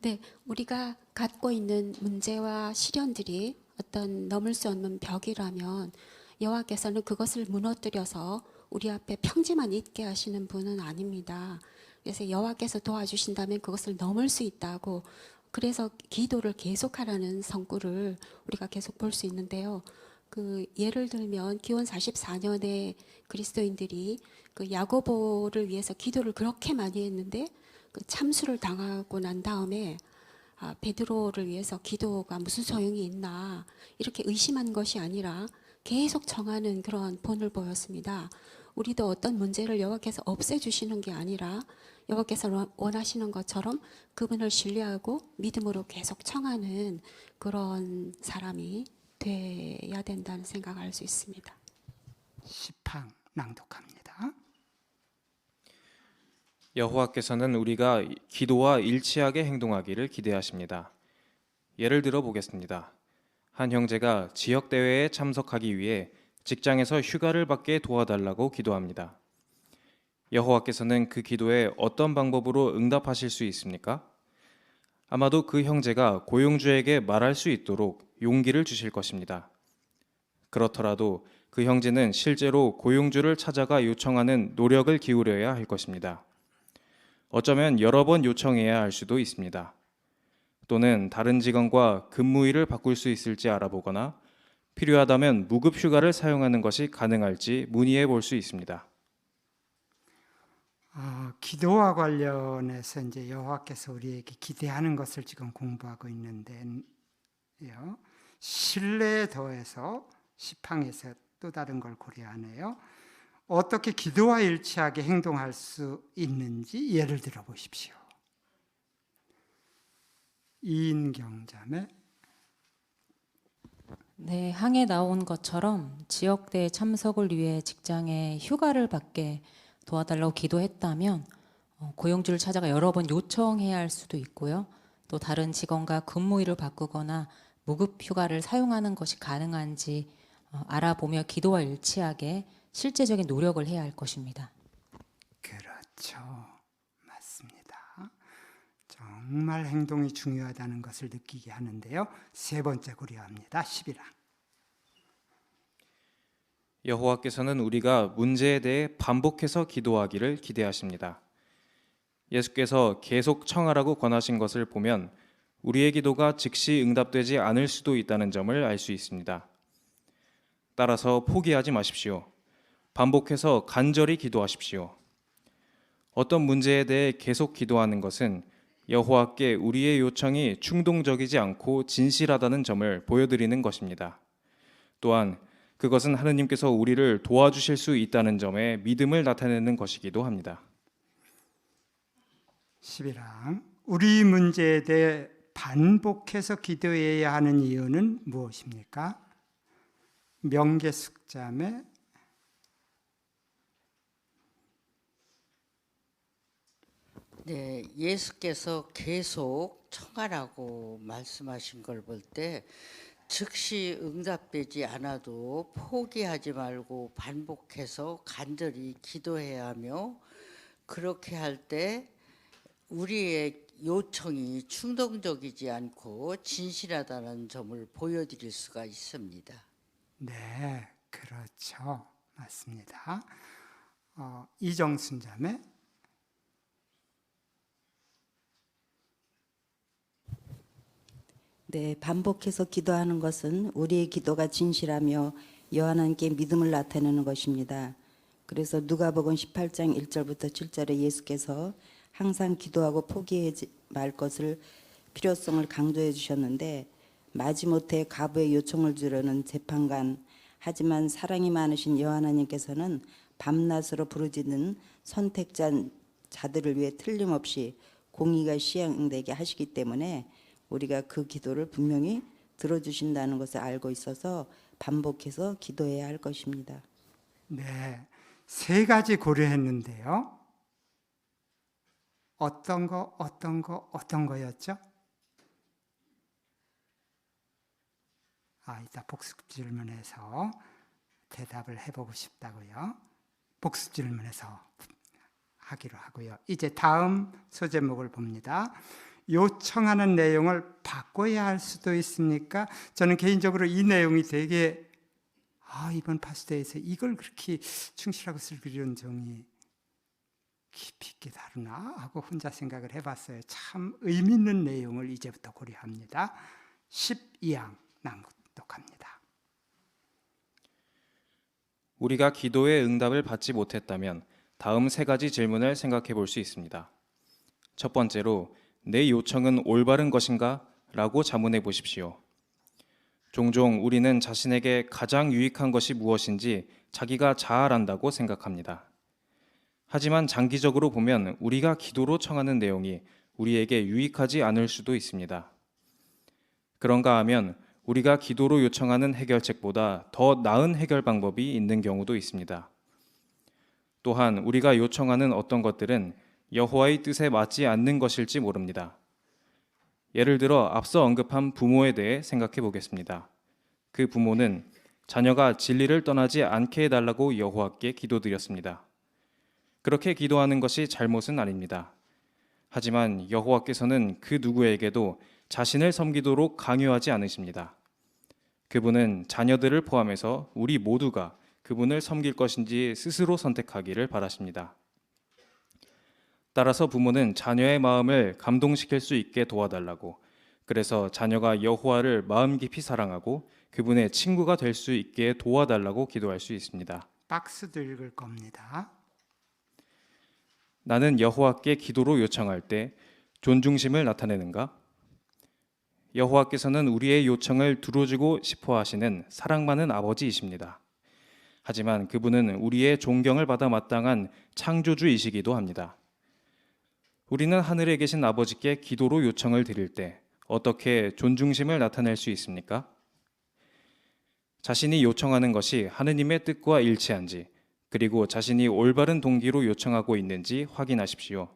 네, 우리가 갖고 있는 문제와 시련들이 어떤 넘을 수 없는 벽이라면 여호와께서는 그것을 무너뜨려서 우리 앞에 평지만 있게 하시는 분은 아닙니다. 그래서 여호와께서 도와주신다면 그것을 넘을 수 있다고, 그래서 기도를 계속하라는 성구를 우리가 계속 볼 수 있는데요. 그 예를 들면 기원 44년에 그리스도인들이 그 야고보를 위해서 기도를 그렇게 많이 했는데 그 참수를 당하고 난 다음에 베드로를 위해서 기도가 무슨 소용이 있나 이렇게 의심한 것이 아니라 계속 청하는 그런 본을 보였습니다. 우리도 어떤 문제를 여호와께서 없애주시는 게 아니라 여호와께서 원하시는 것처럼 그분을 신뢰하고 믿음으로 계속 청하는 그런 사람이 돼야 된다는 생각을 할 수 있습니다. 시팡 낭독합니다. 여호와께서는 우리가 기도와 일치하게 행동하기를 기대하십니다. 예를 들어 보겠습니다. 한 형제가 지역 대회에 참석하기 위해 직장에서 휴가를 받게 도와달라고 기도합니다. 여호와께서는 그 기도에 어떤 방법으로 응답하실 수 있습니까? 아마도 그 형제가 고용주에게 말할 수 있도록 용기를 주실 것입니다. 그렇더라도 그 형제는 실제로 고용주를 찾아가 요청하는 노력을 기울여야 할 것입니다. 어쩌면 여러 번 요청해야 할 수도 있습니다. 또는 다른 직원과 근무일을 바꿀 수 있을지 알아보거나 필요하다면 무급 휴가를 사용하는 것이 가능할지 문의해 볼 수 있습니다. 기도와 관련해서 이제 여호와께서 우리에게 기대하는 것을 지금 공부하고 있는데요. 신뢰에 더해서 시팡에서 또 다른 걸 고려하네요. 어떻게 기도와 일치하게 행동할 수 있는지 예를 들어 보십시오. 이인경 자매. 네, 항에 나온 것처럼 지역대회 참석을 위해 직장에 휴가를 받게 도와달라고 기도했다면 고용주를 찾아가 여러 번 요청해야 할 수도 있고요. 또 다른 직원과 근무일을 바꾸거나 무급 휴가를 사용하는 것이 가능한지 알아보며 기도와 일치하게 실제적인 노력을 해야 할 것입니다. 그렇죠. 맞습니다. 정말 행동이 중요하다는 것을 느끼게 하는데요. 세 번째 고려합니다. 11항. 여호와께서는 우리가 문제에 대해 반복해서 기도하기를 기대하십니다. 예수께서 계속 청하라고 권하신 것을 보면 우리의 기도가 즉시 응답되지 않을 수도 있다는 점을 알 수 있습니다. 따라서 포기하지 마십시오. 반복해서 간절히 기도하십시오. 어떤 문제에 대해 계속 기도하는 것은 여호와께 우리의 요청이 충동적이지 않고 진실하다는 점을 보여드리는 것입니다. 또한 그것은 하느님께서 우리를 도와주실 수 있다는 점에 믿음을 나타내는 것이기도 합니다. 11항 우리 문제에 대해 반복해서 기도해야 하는 이유는 무엇입니까? 명계숙자매 네, 예수께서 계속 청하라고 말씀하신 걸 볼 때 즉시 응답되지 않아도 포기하지 말고 반복해서 간절히 기도해야 하며 그렇게 할 때 우리의 요청이 충동적이지 않고 진실하다는 점을 보여드릴 수가 있습니다. 네, 그렇죠. 맞습니다. 이정순 자매 네, 반복해서 기도하는 것은 우리의 기도가 진실하며 여호와께 믿음을 나타내는 것입니다. 그래서 누가복음 18장 1절부터 7절에 예수께서 항상 기도하고 포기하지 말 것을 필요성을 강조해 주셨는데 마지못해 과부의 요청을 들으는 재판관 하지만 사랑이 많으신 여호와 하나님께서는 밤낮으로 부르짖는 선택자들을 위해 틀림없이 공의가 시행되게 하시기 때문에 우리가 그 기도를 분명히 들어주신다는 것을 알고 있어서 반복해서 기도해야 할 것입니다. 네, 세 가지 고려했는데요. 어떤 거였죠? 이따 복습 질문에서 대답을 해보고 싶다고요. 복습 질문에서 하기로 하고요. 이제 다음 소제목을 봅니다. 요청하는 내용을 바꿔야 할 수도 있습니까? 저는 개인적으로 이 내용이 되게 이번 파스데이에서 이걸 그렇게 충실하고 슬기로운 종이 깊이 있게 다루나 하고 혼자 생각을 해봤어요. 참 의미 있는 내용을 이제부터 고려합니다. 12항 낭독합니다. 우리가 기도의 응답을 받지 못했다면 다음 세 가지 질문을 생각해 볼 수 있습니다. 첫 번째로 내 요청은 올바른 것인가? 라고 자문해 보십시오. 종종 우리는 자신에게 가장 유익한 것이 무엇인지 자기가 잘 안다고 생각합니다. 하지만 장기적으로 보면 우리가 기도로 청하는 내용이 우리에게 유익하지 않을 수도 있습니다. 그런가 하면 우리가 기도로 요청하는 해결책보다 더 나은 해결 방법이 있는 경우도 있습니다. 또한 우리가 요청하는 어떤 것들은 여호와의 뜻에 맞지 않는 것일지 모릅니다. 예를 들어 앞서 언급한 부모에 대해 생각해 보겠습니다. 그 부모는 자녀가 진리를 떠나지 않게 해달라고 여호와께 기도드렸습니다. 그렇게 기도하는 것이 잘못은 아닙니다. 하지만 여호와께서는 그 누구에게도 자신을 섬기도록 강요하지 않으십니다. 그분은 자녀들을 포함해서 우리 모두가 그분을 섬길 것인지 스스로 선택하기를 바라십니다. 따라서 부모는 자녀의 마음을 감동시킬 수 있게 도와달라고, 그래서 자녀가 여호와를 마음 깊이 사랑하고 그분의 친구가 될 수 있게 도와달라고 기도할 수 있습니다. 박스도 읽을 겁니다. 나는 여호와께 기도로 요청할 때 존중심을 나타내는가? 여호와께서는 우리의 요청을 들어주고 싶어 하시는 사랑 많은 아버지이십니다. 하지만 그분은 우리의 존경을 받아 마땅한 창조주이시기도 합니다. 우리는 하늘에 계신 아버지께 기도로 요청을 드릴 때 어떻게 존중심을 나타낼 수 있습니까? 자신이 요청하는 것이 하느님의 뜻과 일치한지, 그리고 자신이 올바른 동기로 요청하고 있는지 확인하십시오.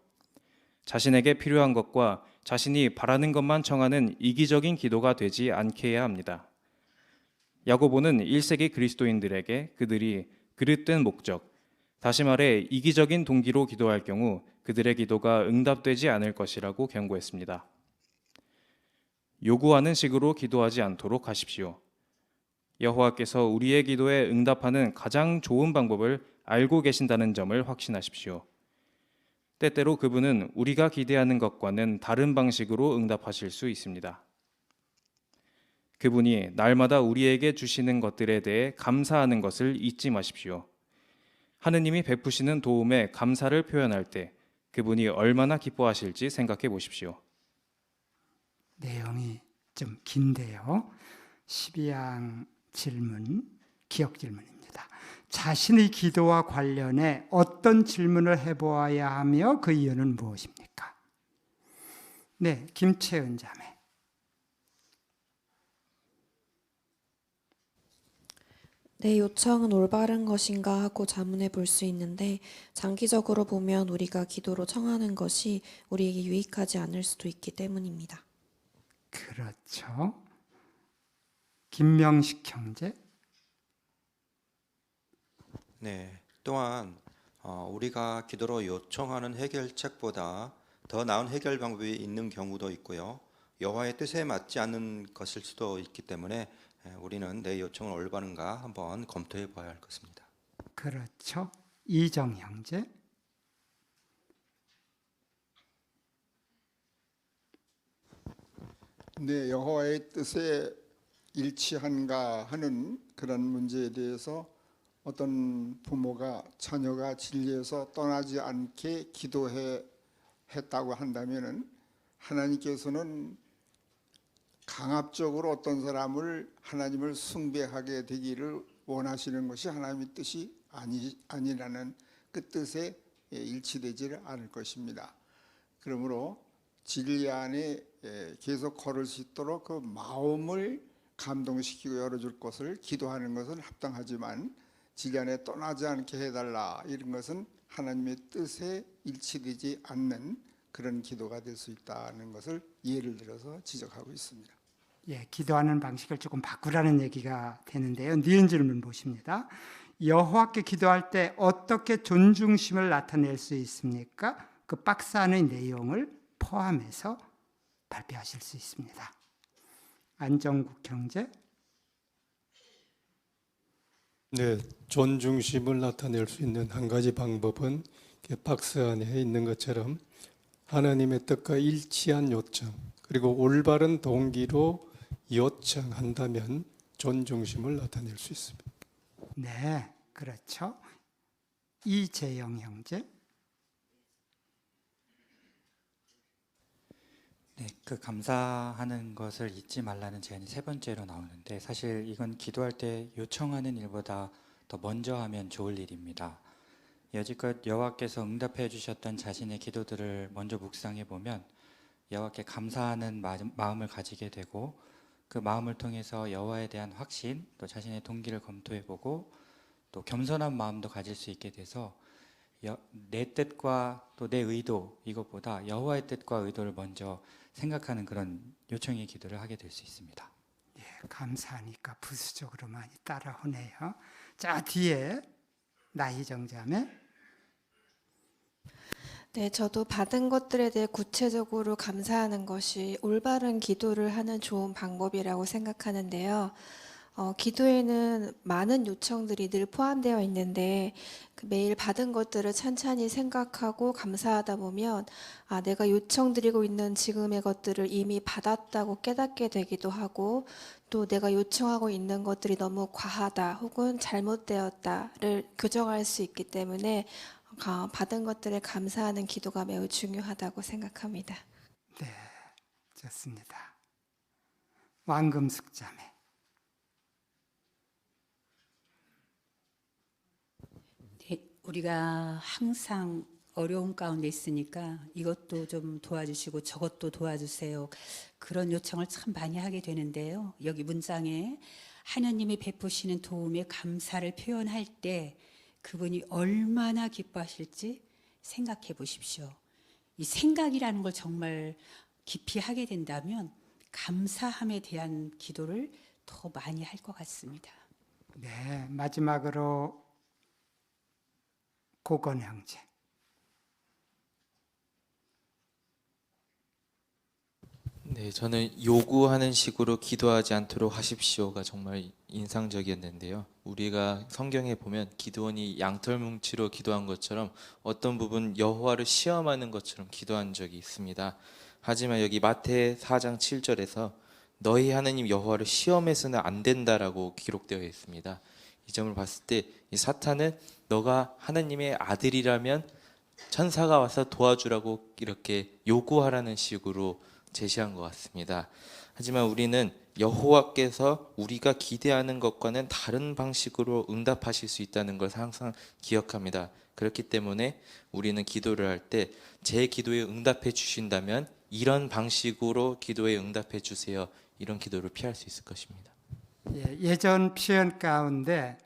자신에게 필요한 것과 자신이 바라는 것만 청하는 이기적인 기도가 되지 않게 해야 합니다. 야고보는 1세기 그리스도인들에게 그들이 그릇된 목적, 다시 말해 이기적인 동기로 기도할 경우 그들의 기도가 응답되지 않을 것이라고 경고했습니다. 요구하는 식으로 기도하지 않도록 하십시오. 여호와께서 우리의 기도에 응답하는 가장 좋은 방법을 알고 계신다는 점을 확신하십시오. 때때로 그분은 우리가 기대하는 것과는 다른 방식으로 응답하실 수 있습니다. 그분이 날마다 우리에게 주시는 것들에 대해 감사하는 것을 잊지 마십시오. 하느님이 베푸시는 도움에 감사를 표현할 때 그분이 얼마나 기뻐하실지 생각해 보십시오. 내용이 좀 긴데요. 12항 질문, 기억 질문입니다. 자신의 기도와 관련해 어떤 질문을 해보아야 하며 그 이유는 무엇입니까? 네, 김채은 자매. 내 요청은 올바른 것인가 하고 자문해 볼 수 있는데 장기적으로 보면 우리가 기도로 청하는 것이 우리에게 유익하지 않을 수도 있기 때문입니다. 그렇죠. 김명식 형제. 네, 또한 우리가 기도로 요청하는 해결책보다 더 나은 해결 방법이 있는 경우도 있고요. 여호와의 뜻에 맞지 않는 것일 수도 있기 때문에 우리는 내 요청은 올바른가 한번 검토해 봐야 할 것입니다. 그렇죠. 이정 형제. 네, 여호와의 뜻에 일치한가 하는 그런 문제에 대해서 어떤 부모가 자녀가 진리에서 떠나지 않게 기도했다고 한다면은 하나님께서는 강압적으로 어떤 사람을 하나님을 숭배하게 되기를 원하시는 것이 하나님의 뜻이 아니라는 그 뜻에 일치되지를 않을 것입니다. 그러므로 진리 안에 계속 걸을 수 있도록 그 마음을 감동시키고 열어줄 것을 기도하는 것은 합당하지만 진리 안에 떠나지 않게 해달라 이런 것은 하나님의 뜻에 일치되지 않는 그런 기도가 될 수 있다는 것을 예를 들어서 지적하고 있습니다. 예, 기도하는 방식을 조금 바꾸라는 얘기가 되는데요. 니은 질문 보십니다. 여호와께 기도할 때 어떻게 존중심을 나타낼 수 있습니까? 그 박스 안의 내용을 포함해서 발표하실 수 있습니다. 안정국 형제. 네, 존중심을 나타낼 수 있는 한 가지 방법은 박스 안에 있는 것처럼 하나님의 뜻과 일치한 요청 그리고 올바른 동기로 요청한다면 존중심을 나타낼 수 있습니다. 네, 그렇죠. 이재영 형제. 네, 그 감사하는 것을 잊지 말라는 제안이 세 번째로 나오는데 사실 이건 기도할 때 요청하는 일보다 더 먼저 하면 좋을 일입니다. 여지껏 여호와께서 응답해 주셨던 자신의 기도들을 먼저 묵상해 보면 여호와께 감사하는 마음을 가지게 되고 그 마음을 통해서 여호와에 대한 확신 또 자신의 동기를 검토해 보고 또 겸손한 마음도 가질 수 있게 돼서 내 뜻과 또 내 의도 이것보다 여호와의 뜻과 의도를 먼저 생각하는 그런 요청의 기도를 하게 될 수 있습니다. 예, 감사하니까 부수적으로 많이 따라오네요. 자, 뒤에 나희정 자매. 네, 저도 받은 것들에 대해 구체적으로 감사하는 것이 올바른 기도를 하는 좋은 방법이라고 생각하는데요. 기도에는 많은 요청들이 늘 포함되어 있는데 그 매일 받은 것들을 찬찬히 생각하고 감사하다 보면 내가 요청드리고 있는 지금의 것들을 이미 받았다고 깨닫게 되기도 하고 또 내가 요청하고 있는 것들이 너무 과하다 혹은 잘못되었다를 교정할 수 있기 때문에 받은 것들에 감사하는 기도가 매우 중요하다고 생각합니다. 네, 좋습니다. 왕금숙 자매. 우리가 항상 어려운 가운데 있으니까 이것도 좀 도와주시고 저것도 도와주세요. 그런 요청을 참 많이 하게 되는데요. 여기 문장에 하나님이 베푸시는 도움에 감사를 표현할 때 그분이 얼마나 기뻐하실지 생각해 보십시오. 이 생각이라는 걸 정말 깊이 하게 된다면 감사함에 대한 기도를 더 많이 할 것 같습니다. 네, 마지막으로 고건 형제. 네, 저는 요구하는 식으로 기도하지 않도록 하십시오가 정말 인상적이었는데요. 우리가 성경에 보면 기드온이 양털뭉치로 기도한 것처럼 어떤 부분 여호와를 시험하는 것처럼 기도한 적이 있습니다. 하지만 여기 마태 4장 7절에서 너희 하나님 여호와를 시험해서는 안 된다라고 기록되어 있습니다. 이 점을 봤을 때 이 사탄은 너가 하나님의 아들이라면 천사가 와서 도와주라고 이렇게 요구하라는 식으로 제시한 것 같습니다. 하지만 우리는 여호와께서 우리가 기대하는 것과는 다른 방식으로 응답하실 수 있다는 것을 항상 기억합니다. 그렇기 때문에 우리는 기도를 할 때 제 기도에 응답해 주신다면 이런 방식으로 기도에 응답해 주세요. 이런 기도를 피할 수 있을 것입니다. 예전 표현 가운데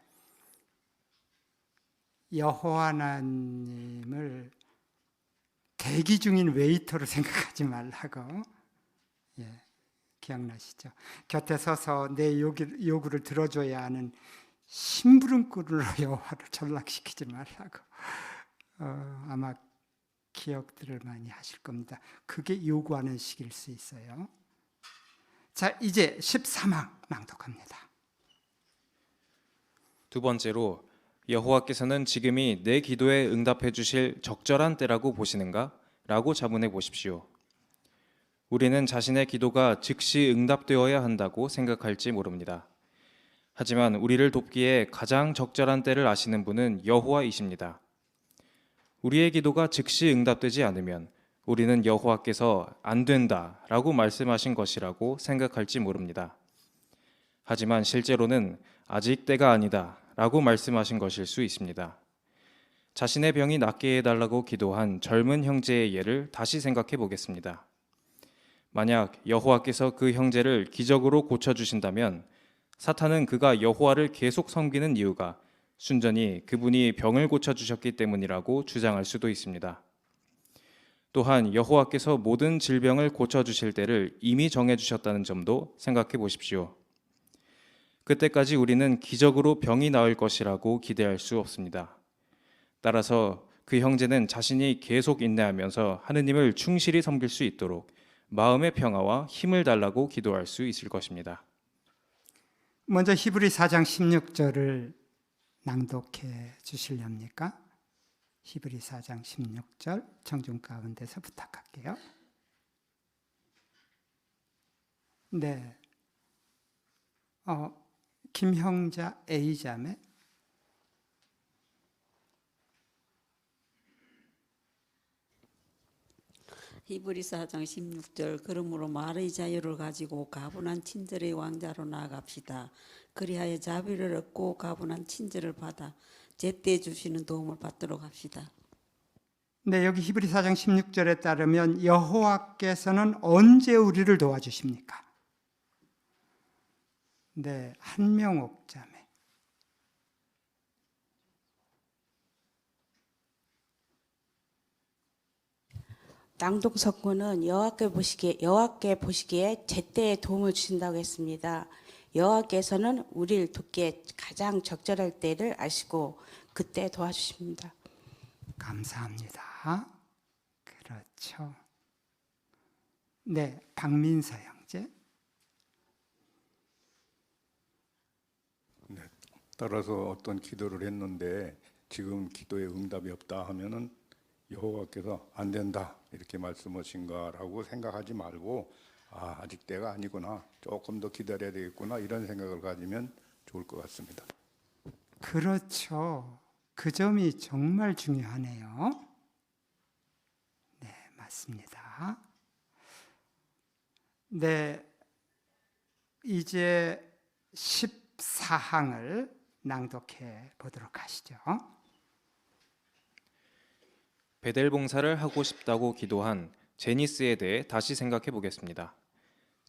여호와 하나님을 대기 중인 웨이터로 생각하지 말라고, 기억나시죠? 곁에 서서 내 요구를 들어줘야 하는 심부름꾼으로 여호와를 전락시키지 말라고, 아마 기억들을 많이 하실 겁니다. 그게 요구하는 식일 수 있어요. 자, 이제 13항 낭독합니다. 두 번째로 여호와께서는 지금이 내 기도에 응답해 주실 적절한 때라고 보시는가? 라고 자문해 보십시오. 우리는 자신의 기도가 즉시 응답되어야 한다고 생각할지 모릅니다. 하지만 우리를 돕기에 가장 적절한 때를 아시는 분은 여호와이십니다. 우리의 기도가 즉시 응답되지 않으면 우리는 여호와께서 안 된다 라고 말씀하신 것이라고 생각할지 모릅니다. 하지만 실제로는 아직 때가 아니다 라고 말씀하신 것일 수 있습니다. 자신의 병이 낫게 해달라고 기도한 젊은 형제의 예를 다시 생각해 보겠습니다. 만약 여호와께서 그 형제를 기적으로 고쳐주신다면 사탄은 그가 여호와를 계속 섬기는 이유가 순전히 그분이 병을 고쳐주셨기 때문이라고 주장할 수도 있습니다. 또한 여호와께서 모든 질병을 고쳐주실 때를 이미 정해주셨다는 점도 생각해 보십시오. 그때까지 우리는 기적으로 병이 나을 것이라고 기대할 수 없습니다. 따라서 그 형제는 자신이 계속 인내하면서 하느님을 충실히 섬길 수 있도록 마음의 평화와 힘을 달라고 기도할 수 있을 것입니다. 먼저 히브리 4장 16절을 낭독해 주실렵니까? 히브리 4장 16절 청중 가운데서 부탁할게요. 네. 김형자 A자매. 히브리서 4장 16절 그러므로 말의 자유를 가지고 가분한 친절의 왕자로 나아갑시다. 그리하여 자비를 얻고 가분한 친절을 받아 제때 주시는 도움을 받도록 합시다. 네, 여기 히브리 4장 16절에 따르면 여호와께서는 언제 우리를 도와주십니까? 네, 한명옥 자매. 낭독 석고는 여호와께 보시기에 제때에 도움을 주신다고 했습니다. 여호와께서는 우리를 돕기에 가장 적절할 때를 아시고 그때 도와주십니다. 감사합니다. 그렇죠. 네, 박민서 형제. 네, 따라서 어떤 기도를 했는데 지금 기도에 응답이 없다 하면은 여호와께서 안 된다 이렇게 말씀하신가라고 생각하지 말고 아직 때가 아니구나, 조금 더 기다려야 되겠구나 이런 생각을 가지면 좋을 것 같습니다. 그렇죠. 그 점이 정말 중요하네요. 네, 맞습니다. 네, 이제 14항을 낭독해 보도록 하시죠. 베델 봉사를 하고 싶다고 기도한 제니스에 대해 다시 생각해 보겠습니다.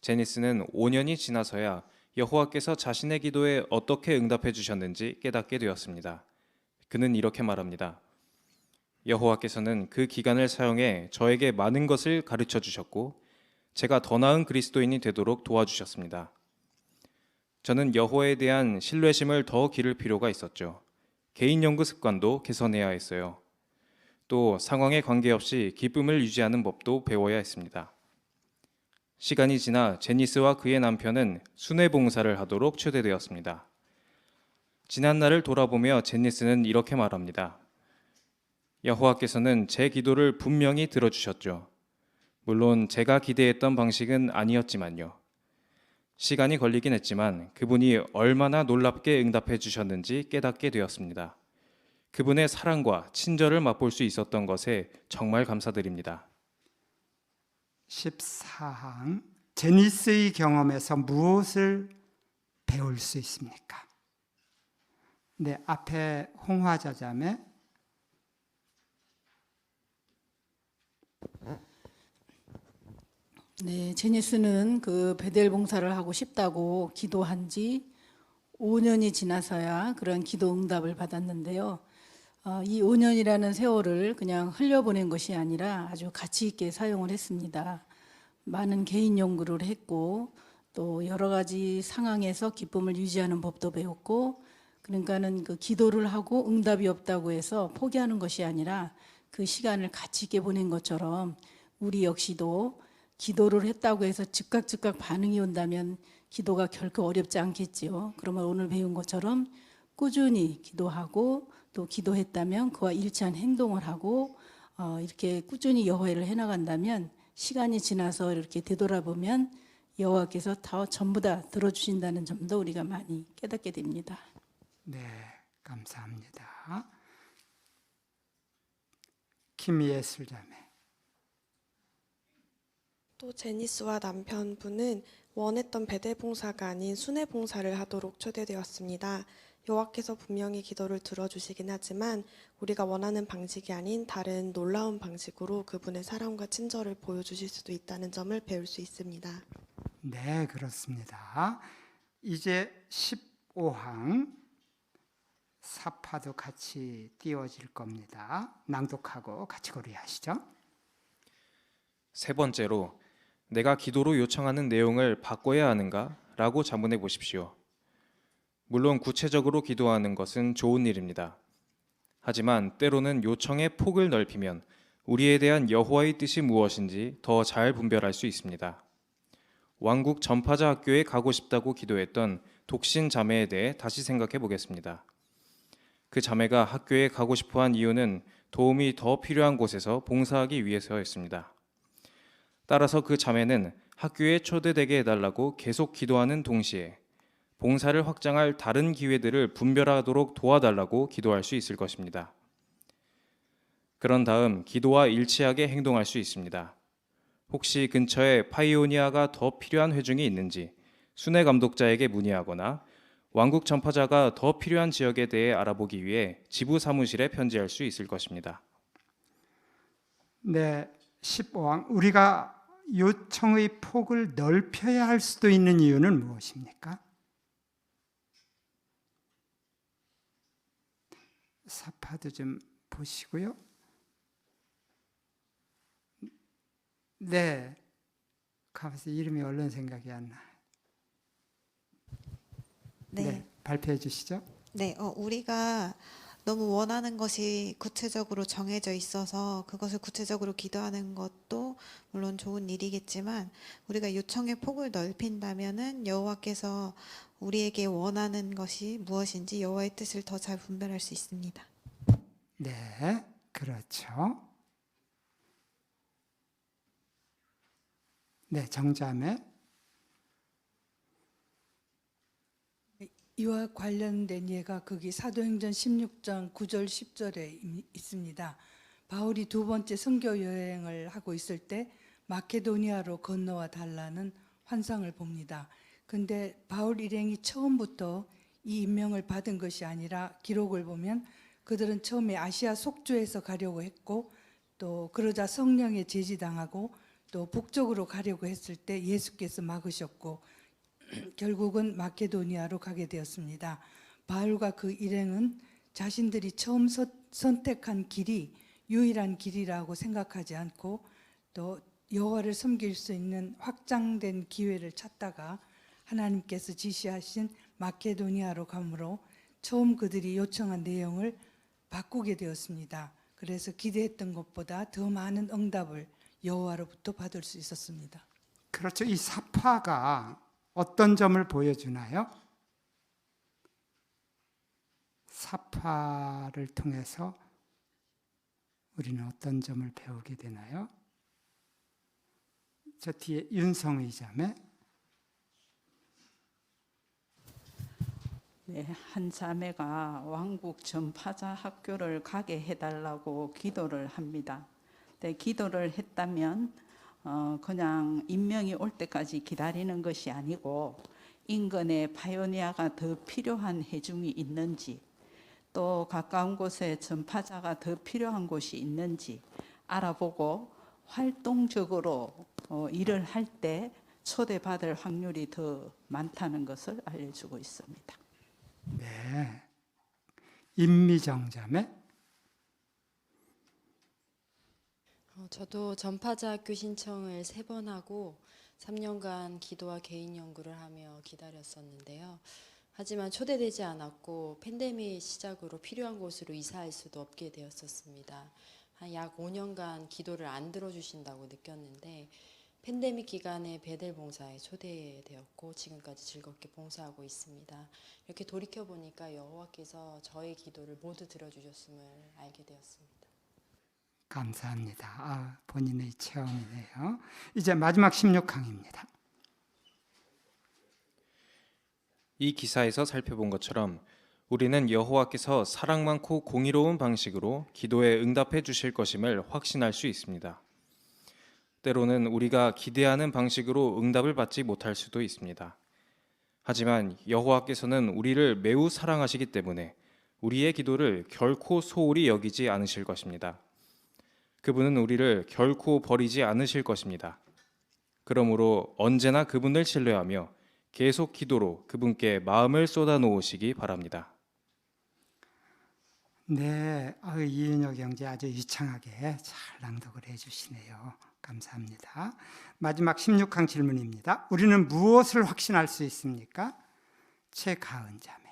제니스는 5년이 지나서야 여호와께서 자신의 기도에 어떻게 응답해 주셨는지 깨닫게 되었습니다. 그는 이렇게 말합니다. 여호와께서는 그 기간을 사용해 저에게 많은 것을 가르쳐 주셨고 제가 더 나은 그리스도인이 되도록 도와주셨습니다. 저는 여호와에 대한 신뢰심을 더 기를 필요가 있었죠. 개인 연구 습관도 개선해야 했어요. 또 상황에 관계없이 기쁨을 유지하는 법도 배워야 했습니다. 시간이 지나 제니스와 그의 남편은 순회 봉사를 하도록 초대되었습니다. 지난 날을 돌아보며 제니스는 이렇게 말합니다. 여호와께서는 제 기도를 분명히 들어주셨죠. 물론 제가 기대했던 방식은 아니었지만요. 시간이 걸리긴 했지만 그분이 얼마나 놀랍게 응답해 주셨는지 깨닫게 되었습니다. 그분의 사랑과 친절을 맛볼 수 있었던 것에 정말 감사드립니다. 14항 제니스의 경험에서 무엇을 배울 수 있습니까? 네, 앞에 홍화자자매 네, 제니스는 그 베델 봉사를 하고 싶다고 기도한 지 5년이 지나서야 그런 기도 응답을 받았는데요. 이 5년이라는 세월을 그냥 흘려보낸 것이 아니라 아주 가치 있게 사용을 했습니다. 많은 개인 연구를 했고 또 여러 가지 상황에서 기쁨을 유지하는 법도 배웠고, 그러니까는 그 기도를 하고 응답이 없다고 해서 포기하는 것이 아니라 그 시간을 가치 있게 보낸 것처럼 우리 역시도 기도를 했다고 해서 즉각 반응이 온다면 기도가 결코 어렵지 않겠지요. 그러면 오늘 배운 것처럼 꾸준히 기도하고 또 기도했다면 그와 일치한 행동을 하고 이렇게 꾸준히 여호와를 해나간다면 시간이 지나서 이렇게 되돌아보면 여호와께서 다 전부 다 들어주신다는 점도 우리가 많이 깨닫게 됩니다. 네, 감사합니다. 김예슬 자매. 또 제니스와 남편분은 원했던 베델 봉사가 아닌 순회 봉사를 하도록 초대되었습니다. 여호와께서 분명히 기도를 들어주시긴 하지만 우리가 원하는 방식이 아닌 다른 놀라운 방식으로 그분의 사랑과 친절을 보여주실 수도 있다는 점을 배울 수 있습니다. 네, 그렇습니다. 이제 15항 사파도 같이 띄워질 겁니다. 낭독하고 같이 고려하시죠. 세 번째로, 내가 기도로 요청하는 내용을 바꿔야 하는가? 라고 자문해 보십시오. 물론 구체적으로 기도하는 것은 좋은 일입니다. 하지만 때로는 요청의 폭을 넓히면 우리에 대한 여호와의 뜻이 무엇인지 더 잘 분별할 수 있습니다. 왕국 전파자 학교에 가고 싶다고 기도했던 독신 자매에 대해 다시 생각해 보겠습니다. 그 자매가 학교에 가고 싶어한 이유는 도움이 더 필요한 곳에서 봉사하기 위해서였습니다. 따라서 그 자매는 학교에 초대되게 해달라고 계속 기도하는 동시에 봉사를 확장할 다른 기회들을 분별하도록 도와달라고 기도할 수 있을 것입니다. 그런 다음 기도와 일치하게 행동할 수 있습니다. 혹시 근처에 파이오니아가 더 필요한 회중이 있는지 순회 감독자에게 문의하거나 왕국 전파자가 더 필요한 지역에 대해 알아보기 위해 지부 사무실에 편지할 수 있을 것입니다. 네, 15항 우리가 요청의 폭을 넓혀야 할 수도 있는 이유는 무엇입니까? 사파도 좀 보시고요. 네, 가만있어, 이름이 얼른 생각이 안 나. 네, 발표해 주시죠. 네, 우리가 너무 원하는 것이 구체적으로 정해져 있어서 그것을 구체적으로 기도하는 것도 물론 좋은 일이겠지만 우리가 요청의 폭을 넓힌다면은 여호와께서 우리에게 원하는 것이 무엇인지 여호와의 뜻을 더 잘 분별할 수 있습니다. 네, 그렇죠. 네, 정자매. 이와 관련된 예가 거기 사도행전 16장 9절 10절에 있습니다. 바울이 두 번째 선교 여행을 하고 있을 때 마케도니아로 건너와 달라는 환상을 봅니다. 근데 바울 일행이 처음부터 이 임명을 받은 것이 아니라 기록을 보면 그들은 처음에 아시아 속주에서 가려고 했고 또 그러자 성령에 제지당하고 또 북쪽으로 가려고 했을 때 예수께서 막으셨고 결국은 마케도니아로 가게 되었습니다. 바울과 그 일행은 자신들이 처음 선택한 길이 유일한 길이라고 생각하지 않고 또 여호와를 섬길 수 있는 확장된 기회를 찾다가 하나님께서 지시하신 마케도니아로 가므로 처음 그들이 요청한 내용을 바꾸게 되었습니다. 그래서 기대했던 것보다 더 많은 응답을 여호와로부터 받을 수 있었습니다. 그렇죠. 이 사파가 어떤 점을 보여주나요? 사파를 통해서 우리는 어떤 점을 배우게 되나요? 저 뒤에 윤성의 자매. 네, 한 자매가 왕국 전파자 학교를 가게 해달라고 기도를 합니다. 네, 기도를 했다면 그냥 임명이 올 때까지 기다리는 것이 아니고 인근에 파이오니아가 더 필요한 해중이 있는지, 또 가까운 곳에 전파자가 더 필요한 곳이 있는지 알아보고 활동적으로 일을 할 때 초대받을 확률이 더 많다는 것을 알려주고 있습니다. 네, 임미정 자매. 저도 전파자 학교 신청을 3번 하고 3년간 기도와 개인 연구를 하며 기다렸었는데요. 하지만 초대되지 않았고 팬데믹 시작으로 필요한 곳으로 이사할 수도 없게 되었었습니다. 한 약 5년간 기도를 안 들어주신다고 느꼈는데 팬데믹 기간에 베델 봉사에 초대되었고 지금까지 즐겁게 봉사하고 있습니다. 이렇게 돌이켜보니까 여호와께서 저의 기도를 모두 들어주셨음을 알게 되었습니다. 감사합니다. 본인의 체험이네요. 이제 마지막 16강입니다. 이 기사에서 살펴본 것처럼 우리는 여호와께서 사랑 많고 공의로운 방식으로 기도에 응답해 주실 것임을 확신할 수 있습니다. 때로는 우리가 기대하는 방식으로 응답을 받지 못할 수도 있습니다. 하지만 여호와께서는 우리를 매우 사랑하시기 때문에 우리의 기도를 결코 소홀히 여기지 않으실 것입니다. 그분은 우리를 결코 버리지 않으실 것입니다. 그러므로 언제나 그분을 신뢰하며 계속 기도로 그분께 마음을 쏟아 놓으시기 바랍니다. 네, 이은혁 형제 아주 유창하게 잘 낭독을 해주시네요. 감사합니다. 마지막 16강 질문입니다. 우리는 무엇을 확신할 수 있습니까? 최가은 자매.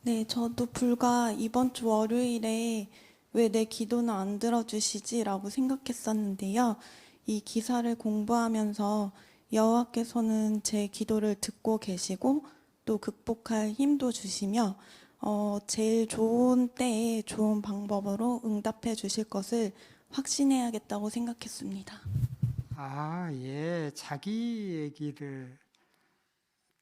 네, 저도 불과 이번 주 월요일에 왜 내 기도는 안 들어주시지라고 생각했었는데요. 이 기사를 공부하면서 여호와께서는 제 기도를 듣고 계시고 또 극복할 힘도 주시며 제일 좋은 때에 좋은 방법으로 응답해 주실 것을 확신해야겠다고 생각했습니다. 예, 자기 얘기를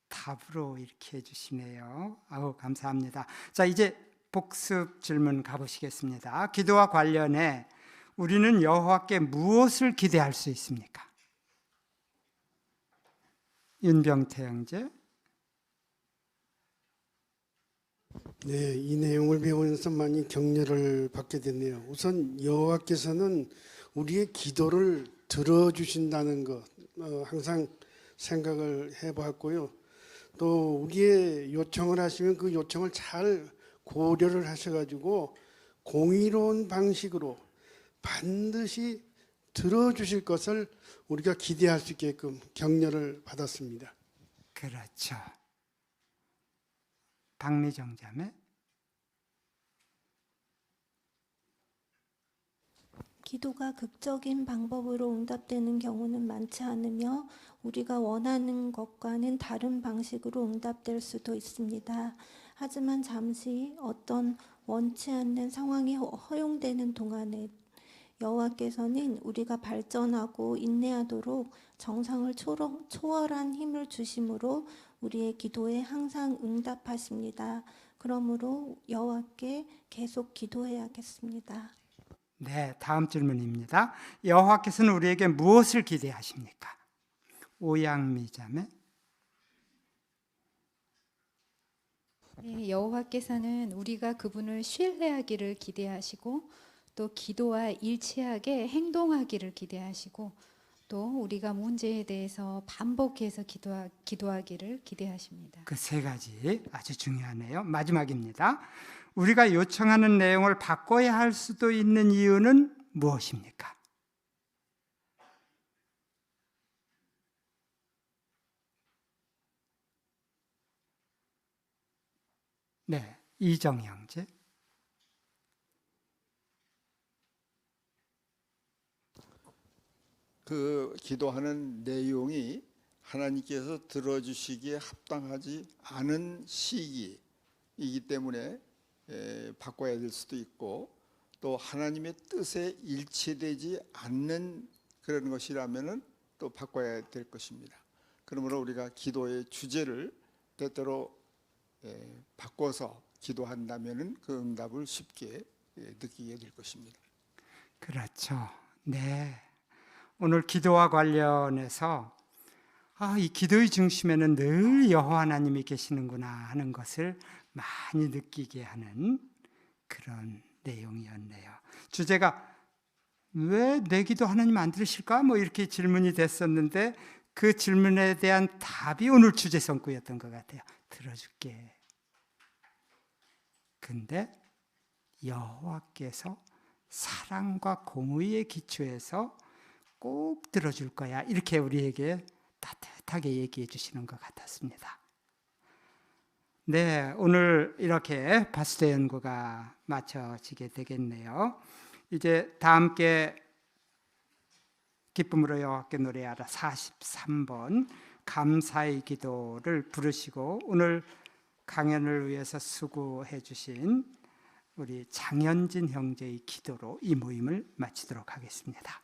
답으로 이렇게 해주시네요. 감사합니다. 자, 이제 복습 질문 가보시겠습니다. 기도와 관련해 우리는 여호와께 무엇을 기대할 수 있습니까? 윤병태 형제. 네, 이 내용을 배우면서 많이 격려를 받게 됐네요. 우선 여호와께서는 우리의 기도를 들어주신다는 것 항상 생각을 해봤고요. 또 우리의 요청을 하시면 그 요청을 잘 고려를 하셔가지고 공의로운 방식으로 반드시 들어주실 것을 우리가 기대할 수 있게끔 격려를 받았습니다. 그렇죠. 박미정 자매. 기도가 극적인 방법으로 응답되는 경우는 많지 않으며 우리가 원하는 것과는 다른 방식으로 응답될 수도 있습니다. 하지만 잠시 어떤 원치 않는 상황이 허용되는 동안에 여호와께서는 우리가 발전하고 인내하도록 정상을 초월한 힘을 주심으로 우리의 기도에 항상 응답하십니다. 그러므로 여호와께 계속 기도해야겠습니다. 네, 다음 질문입니다. 여호와께서는 우리에게 무엇을 기대하십니까? 오양미 자매. 네, 여호와께서는 우리가 그분을 신뢰하기를 기대하시고 또 기도와 일치하게 행동하기를 기대하시고 또 우리가 문제에 대해서 반복해서 기도하기를 기대하십니다. 그 세 가지 아주 중요하네요. 마지막입니다. 우리가 요청하는 내용을 바꿔야 할 수도 있는 이유는 무엇입니까? 네, 이정 형제. 그 기도하는 내용이 하나님께서 들어주시기에 합당하지 않은 시기이기 때문에 바꿔야 될 수도 있고, 또 하나님의 뜻에 일치되지 않는 그런 것이라면은 또 바꿔야 될 것입니다. 그러므로 우리가 기도의 주제를 때때로 바꿔서 기도한다면은 그 응답을 쉽게 느끼게 될 것입니다. 그렇죠. 네. 오늘 기도와 관련해서 이 기도의 중심에는 늘 여호와 하나님이 계시는구나 하는 것을 많이 느끼게 하는 그런 내용이었네요. 주제가 왜 내 기도 하나님 안 들으실까? 뭐 이렇게 질문이 됐었는데 그 질문에 대한 답이 오늘 주제 성구였던 것 같아요. 들어줄게. 근데 여호와께서 사랑과 공의에 기초해서 꼭 들어줄 거야. 이렇게 우리에게 따뜻하게 얘기해 주시는 것 같았습니다. 네, 오늘 이렇게 바스대 연구가 마쳐지게 되겠네요. 이제 다 함께 기쁨으로 여호와께 노래하라 43번 감사의 기도를 부르시고 오늘 강연을 위해서 수고해 주신 우리 장현진 형제의 기도로 이 모임을 마치도록 하겠습니다.